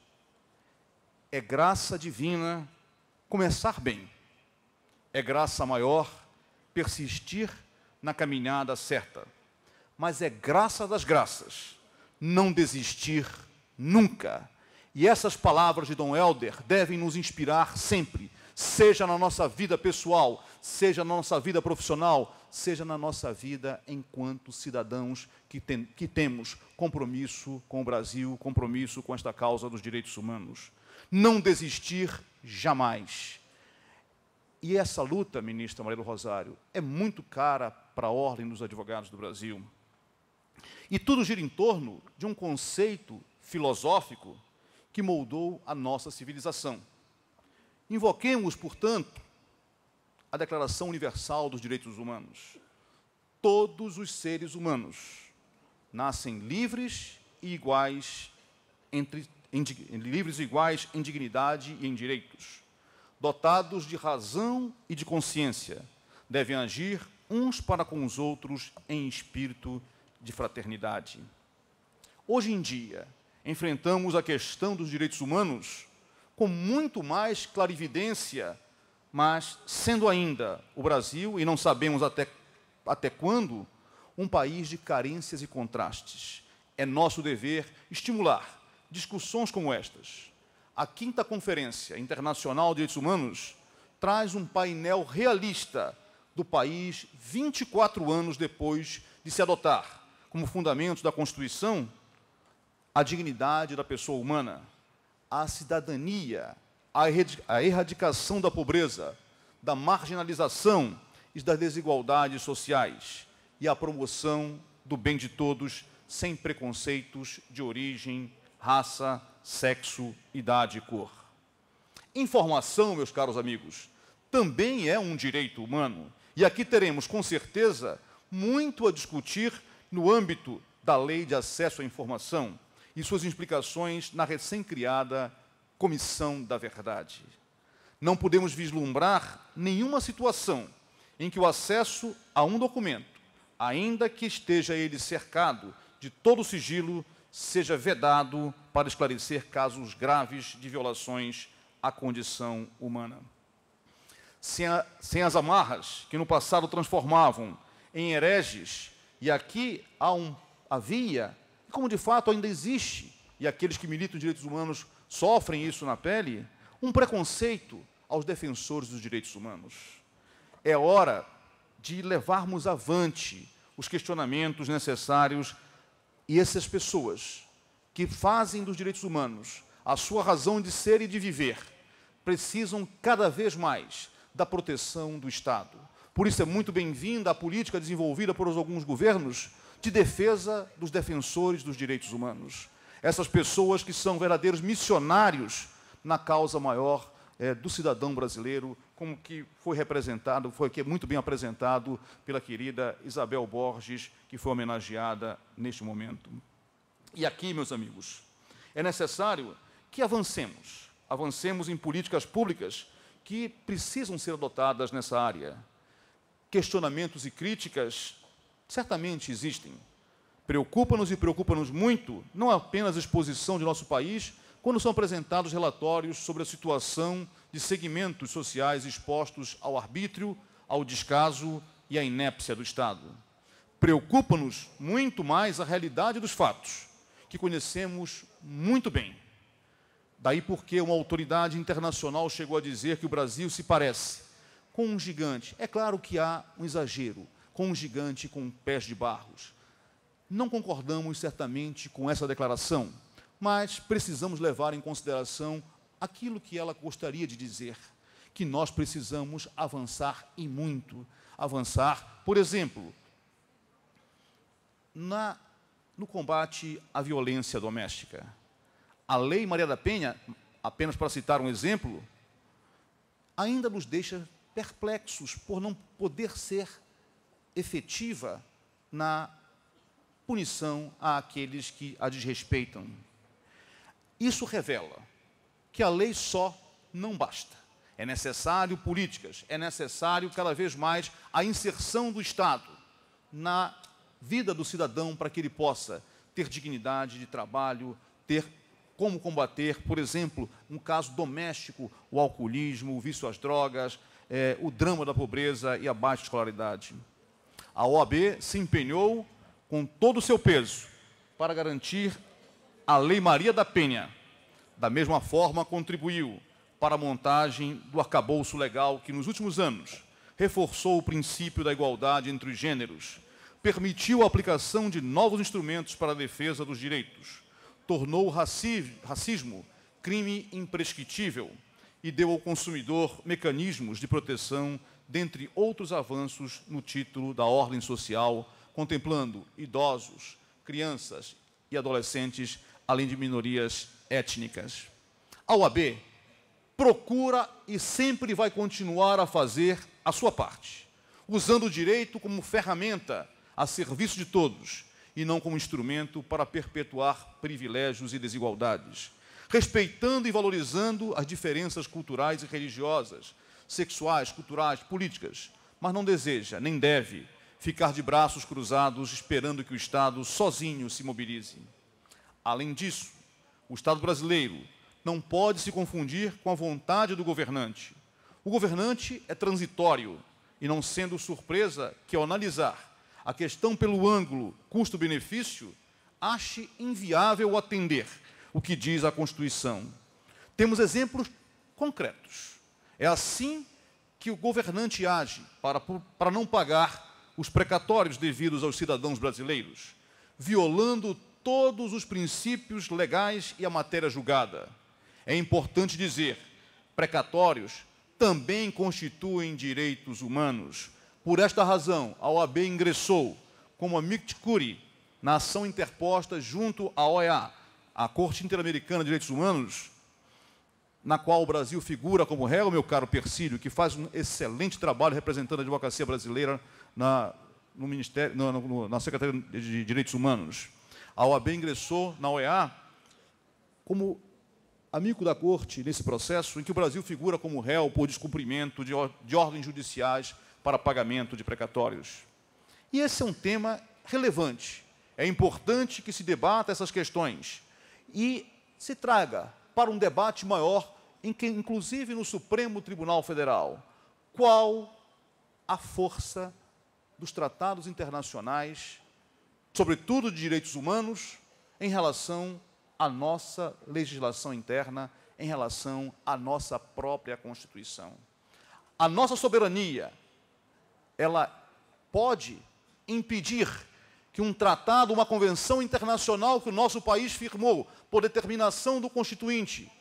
é graça divina começar bem, é graça maior persistir na caminhada certa, mas é graça das graças não desistir nunca. E essas palavras de Dom Helder devem nos inspirar sempre, seja na nossa vida pessoal, seja na nossa vida profissional, seja na nossa vida enquanto cidadãos que temos compromisso com o Brasil, compromisso com esta causa dos direitos humanos. Não desistir jamais. E essa luta, ministra Maria do Rosário, é muito cara para a Ordem dos Advogados do Brasil. E tudo gira em torno de um conceito filosófico que moldou a nossa civilização. Invoquemos, portanto, a Declaração Universal dos Direitos Humanos. Todos os seres humanos nascem livres e iguais em dignidade e em direitos, dotados de razão e de consciência, devem agir uns para com os outros em espírito de fraternidade. Hoje em dia, enfrentamos a questão dos direitos humanos com muito mais clarividência, mas sendo ainda o Brasil, e não sabemos até quando, um país de carências e contrastes. É nosso dever estimular discussões como estas. A 5ª Conferência Internacional de Direitos Humanos traz um painel realista do país 24 anos depois de se adotar, como fundamentos da Constituição, a dignidade da pessoa humana, a cidadania, a erradicação da pobreza, da marginalização e das desigualdades sociais e a promoção do bem de todos, sem preconceitos de origem, raça, sexo, idade e cor. Informação, meus caros amigos, também é um direito humano. E aqui teremos, com certeza, muito a discutir no âmbito da Lei de Acesso à Informação e suas implicações na recém-criada Comissão da Verdade. Não podemos vislumbrar nenhuma situação em que o acesso a um documento, ainda que esteja ele cercado de todo o sigilo, seja vedado para esclarecer casos graves de violações à condição humana. Sem as amarras que no passado transformavam em hereges, e aqui havia, como de fato ainda existe, e aqueles que militam os direitos humanos sofrem isso na pele, um preconceito aos defensores dos direitos humanos. É hora de levarmos avante os questionamentos necessários e essas pessoas que fazem dos direitos humanos a sua razão de ser e de viver precisam cada vez mais da proteção do Estado. Por isso é muito bem-vinda a política desenvolvida por alguns governos de defesa dos defensores dos direitos humanos. Essas pessoas que são verdadeiros missionários na causa maior do cidadão brasileiro, como que foi representado, foi aqui muito bem apresentado pela querida Isabel Borges, que foi homenageada neste momento. E aqui, meus amigos, é necessário que avancemos em políticas públicas que precisam ser adotadas nessa área. Questionamentos e críticas certamente existem. Preocupa-nos e preocupa-nos muito, não apenas a exposição de nosso país, quando são apresentados relatórios sobre a situação de segmentos sociais expostos ao arbítrio, ao descaso e à inépcia do Estado. Preocupa-nos muito mais a realidade dos fatos, que conhecemos muito bem. Daí porque uma autoridade internacional chegou a dizer que o Brasil se parece com um gigante. É claro que há um exagero, com um gigante com pés de barros. Não concordamos certamente com essa declaração, mas precisamos levar em consideração aquilo que ela gostaria de dizer, que nós precisamos avançar e muito. Avançar, por exemplo, no combate à violência doméstica. A Lei Maria da Penha, apenas para citar um exemplo, ainda nos deixa perplexos por não poder ser efetiva na punição àqueles que a desrespeitam. Isso revela que a lei só não basta. É necessário políticas, é necessário cada vez mais a inserção do Estado na vida do cidadão para que ele possa ter dignidade de trabalho, ter como combater, por exemplo, um caso doméstico, o alcoolismo, o vício às drogas, o drama da pobreza e a baixa escolaridade. A OAB se empenhou com todo o seu peso para garantir a Lei Maria da Penha. Da mesma forma, contribuiu para a montagem do arcabouço legal que, nos últimos anos, reforçou o princípio da igualdade entre os gêneros, permitiu a aplicação de novos instrumentos para a defesa dos direitos, tornou o racismo crime imprescritível e deu ao consumidor mecanismos de proteção, dentre outros avanços no título da ordem social, contemplando idosos, crianças e adolescentes, além de minorias étnicas. A OAB procura e sempre vai continuar a fazer a sua parte, usando o direito como ferramenta a serviço de todos e não como instrumento para perpetuar privilégios e desigualdades, respeitando e valorizando as diferenças culturais e religiosas, sexuais, culturais, políticas, mas não deseja, nem deve, ficar de braços cruzados esperando que o Estado sozinho se mobilize. Além disso, o Estado brasileiro não pode se confundir com a vontade do governante. O governante é transitório e, não sendo surpresa que, ao analisar a questão pelo ângulo custo-benefício, ache inviável atender o que diz a Constituição. Temos exemplos concretos. É assim que o governante age para não pagar os precatórios devidos aos cidadãos brasileiros, violando todos os princípios legais e a matéria julgada. É importante dizer, precatórios também constituem direitos humanos. Por esta razão, a OAB ingressou como amicus curiae na ação interposta junto à OEA, a Corte Interamericana de Direitos Humanos, na qual o Brasil figura como réu, meu caro Persílio, que faz um excelente trabalho representando a advocacia brasileira na Secretaria de Direitos Humanos. A OAB ingressou na OEA como amigo da Corte nesse processo em que o Brasil figura como réu por descumprimento de ordens judiciais para pagamento de precatórios. E esse é um tema relevante. É importante que se debata essas questões e se traga para um debate maior, em que, inclusive no Supremo Tribunal Federal, qual a força dos tratados internacionais, sobretudo de direitos humanos, em relação à nossa legislação interna, em relação à nossa própria Constituição. A nossa soberania, ela pode impedir que um tratado, uma convenção internacional que o nosso país firmou por determinação do Constituinte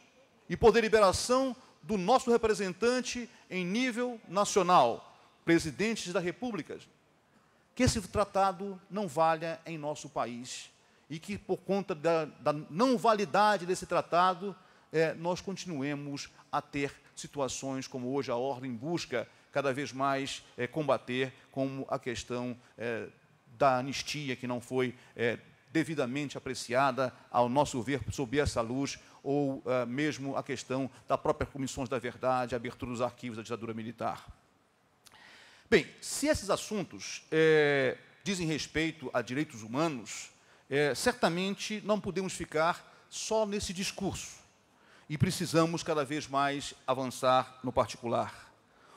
e por deliberação do nosso representante em nível nacional, presidentes da República, que esse tratado não valha em nosso país e que, por conta da não validade desse tratado, nós continuemos a ter situações como hoje a ordem busca cada vez mais combater, como a questão da anistia, que não foi devidamente apreciada, ao nosso ver, sob essa luz, ou mesmo a questão da própria Comissões da Verdade, a abertura dos arquivos da ditadura militar. Bem, se esses assuntos dizem respeito a direitos humanos, certamente não podemos ficar só nesse discurso e precisamos cada vez mais avançar no particular.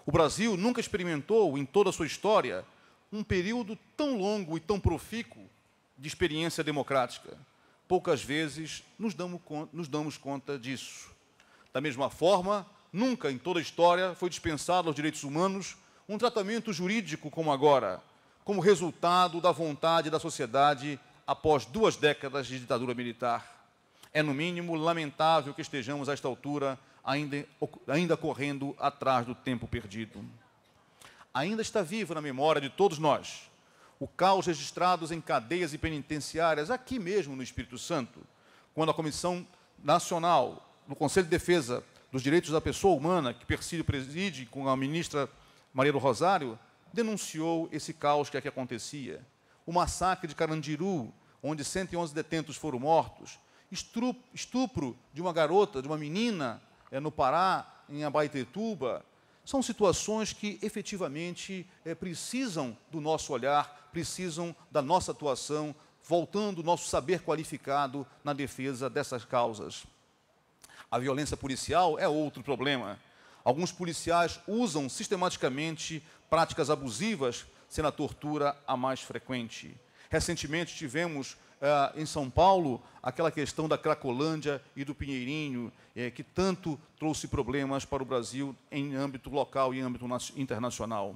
O Brasil nunca experimentou, em toda a sua história, um período tão longo e tão profícuo de experiência democrática. Poucas vezes nos damos conta disso. Da mesma forma, nunca em toda a história foi dispensado aos direitos humanos um tratamento jurídico como agora, como resultado da vontade da sociedade após 2 décadas de ditadura militar. É, no mínimo, lamentável que estejamos, a esta altura, ainda correndo atrás do tempo perdido. Ainda está vivo na memória de todos nós o caos registrados em cadeias e penitenciárias, aqui mesmo no Espírito Santo, quando a Comissão Nacional, no Conselho de Defesa dos Direitos da Pessoa Humana, que Persílio preside com a ministra Maria do Rosário, denunciou esse caos que aqui acontecia. O massacre de Carandiru, onde 111 detentos foram mortos, estupro de uma garota, de uma menina, no Pará, em Abaetetuba. São situações que, efetivamente, precisam do nosso olhar, precisam da nossa atuação, voltando o nosso saber qualificado na defesa dessas causas. A violência policial é outro problema. Alguns policiais usam sistematicamente práticas abusivas, sendo a tortura a mais frequente. Recentemente tivemos em São Paulo aquela questão da Cracolândia e do Pinheirinho, que tanto trouxe problemas para o Brasil em âmbito local e em âmbito internacional.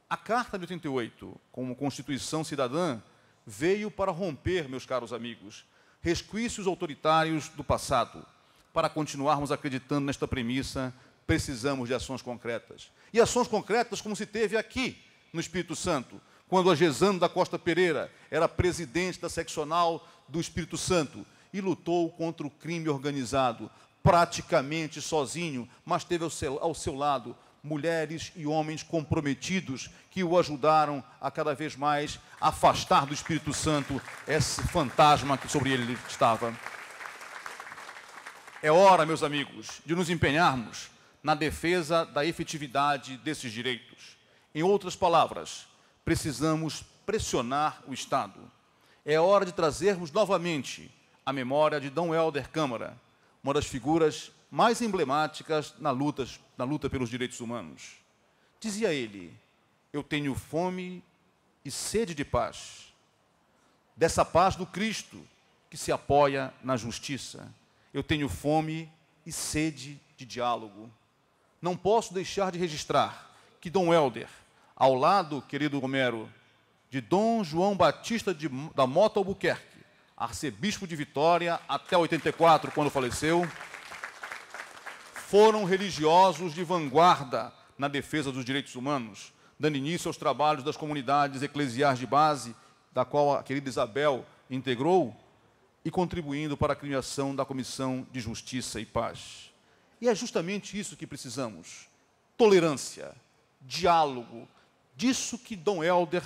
A Carta de 88, como Constituição Cidadã, veio para romper, meus caros amigos, resquícios autoritários do passado. Para continuarmos acreditando nesta premissa, precisamos de ações concretas. E ações concretas como se teve aqui, no Espírito Santo, quando a Gesano da Costa Pereira era presidente da seccional do Espírito Santo e lutou contra o crime organizado, praticamente sozinho, mas teve ao seu lado mulheres e homens comprometidos que o ajudaram a cada vez mais afastar do Espírito Santo esse fantasma que sobre ele estava. É hora, meus amigos, de nos empenharmos na defesa da efetividade desses direitos. Em outras palavras, precisamos pressionar o Estado. É hora de trazermos novamente a memória de Dom Hélder Câmara, uma das figuras mais emblemáticas na luta pelos direitos humanos. Dizia ele: eu tenho fome e sede de paz, dessa paz do Cristo que se apoia na justiça. Eu tenho fome e sede de diálogo. Não posso deixar de registrar que Dom Hélder, ao lado, querido Romero, de Dom João Batista da Mota Albuquerque, arcebispo de Vitória até 84, quando faleceu, foram religiosos de vanguarda na defesa dos direitos humanos, dando início aos trabalhos das comunidades eclesiais de base, da qual a querida Isabel integrou, e contribuindo para a criação da Comissão de Justiça e Paz. E é justamente isso que precisamos: tolerância, diálogo, disso que Dom Hélder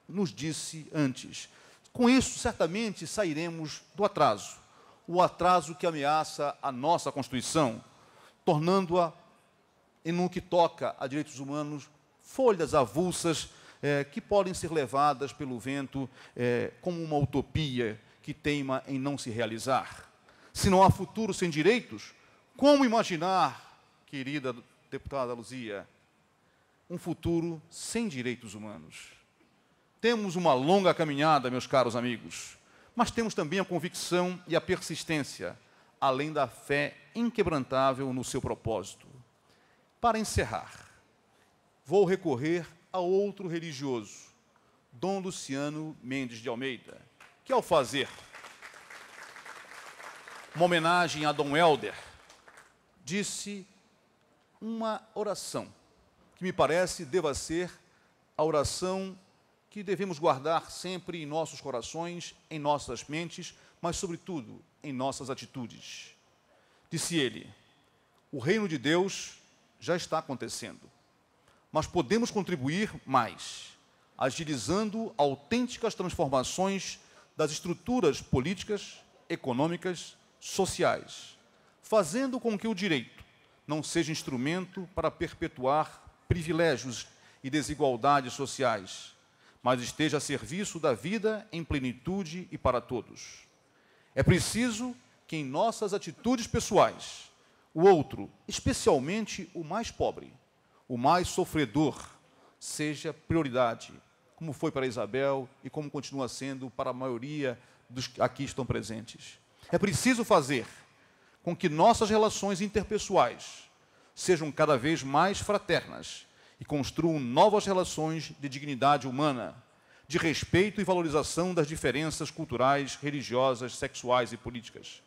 nos disse antes. Com isso, certamente, sairemos do atraso, o atraso que ameaça a nossa Constituição, tornando-a, em no que toca a direitos humanos, folhas avulsas que podem ser levadas pelo vento como uma utopia que teima em não se realizar. Se não há futuro sem direitos, como imaginar, querida deputada Luzia, um futuro sem direitos humanos? Temos uma longa caminhada, meus caros amigos, mas temos também a convicção e a persistência, além da fé inquebrantável no seu propósito. Para encerrar, vou recorrer a outro religioso, Dom Luciano Mendes de Almeida, que, ao fazer uma homenagem a Dom Hélder, disse uma oração que me parece deva ser a oração que devemos guardar sempre em nossos corações, em nossas mentes, mas, sobretudo, em nossas atitudes. Disse ele: o reino de Deus já está acontecendo, mas podemos contribuir mais, agilizando autênticas transformações das estruturas políticas, econômicas, sociais, fazendo com que o direito não seja instrumento para perpetuar privilégios e desigualdades sociais, mas esteja a serviço da vida em plenitude e para todos. É preciso que, em nossas atitudes pessoais, o outro, especialmente o mais pobre, o mais sofredor, seja prioridade, como foi para Isabel e como continua sendo para a maioria dos que aqui estão presentes. É preciso fazer com que nossas relações interpessoais sejam cada vez mais fraternas e construam novas relações de dignidade humana, de respeito e valorização das diferenças culturais, religiosas, sexuais e políticas.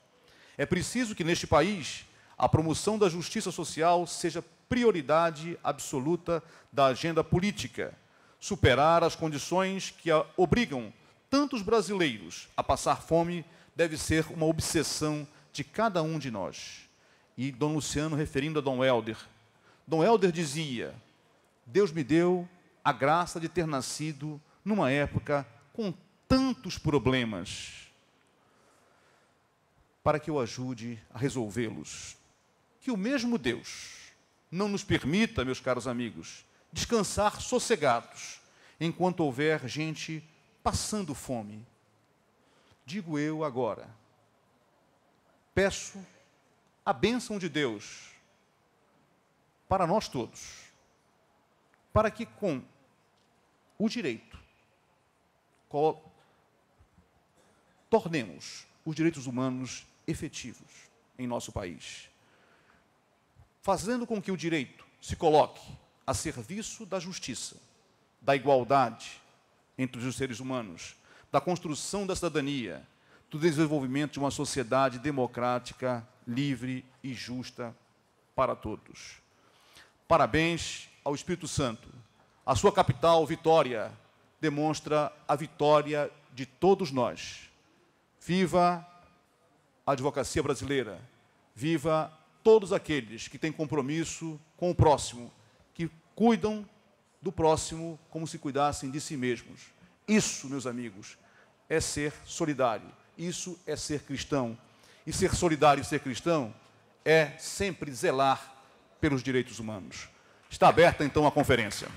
É preciso que, neste país, a promoção da justiça social seja prioridade absoluta da agenda política. Superar as condições que obrigam tantos brasileiros a passar fome deve ser uma obsessão de cada um de nós. E Dom Luciano, referindo a Dom Hélder dizia: Deus me deu a graça de ter nascido numa época com tantos problemas, para que eu ajude a resolvê-los. Que o mesmo Deus não nos permita, meus caros amigos, descansar sossegados, enquanto houver gente passando fome. Digo eu agora, peço a bênção de Deus para nós todos, para que com o direito tornemos os direitos humanos efetivos em nosso país, fazendo com que o direito se coloque a serviço da justiça, da igualdade entre os seres humanos, da construção da cidadania, do desenvolvimento de uma sociedade democrática, livre e justa para todos. Parabéns ao Espírito Santo. A sua capital, Vitória, demonstra a vitória de todos nós. Viva a advocacia brasileira. Viva todos aqueles que têm compromisso com o próximo, que cuidam do próximo como se cuidassem de si mesmos. Isso, meus amigos, é ser solidário. Isso é ser cristão. E ser solidário e ser cristão é sempre zelar pelos direitos humanos. Está aberta, então, a conferência.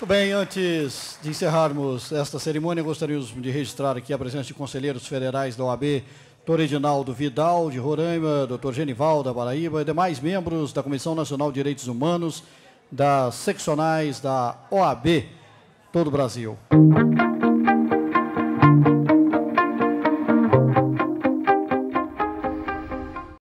Muito bem, antes de encerrarmos esta cerimônia, gostaríamos de registrar aqui a presença de conselheiros federais da OAB, Dr. Edinaldo Vidal, de Roraima, Dr. Genival, da Paraíba, e demais membros da Comissão Nacional de Direitos Humanos, das seccionais da OAB, todo o Brasil.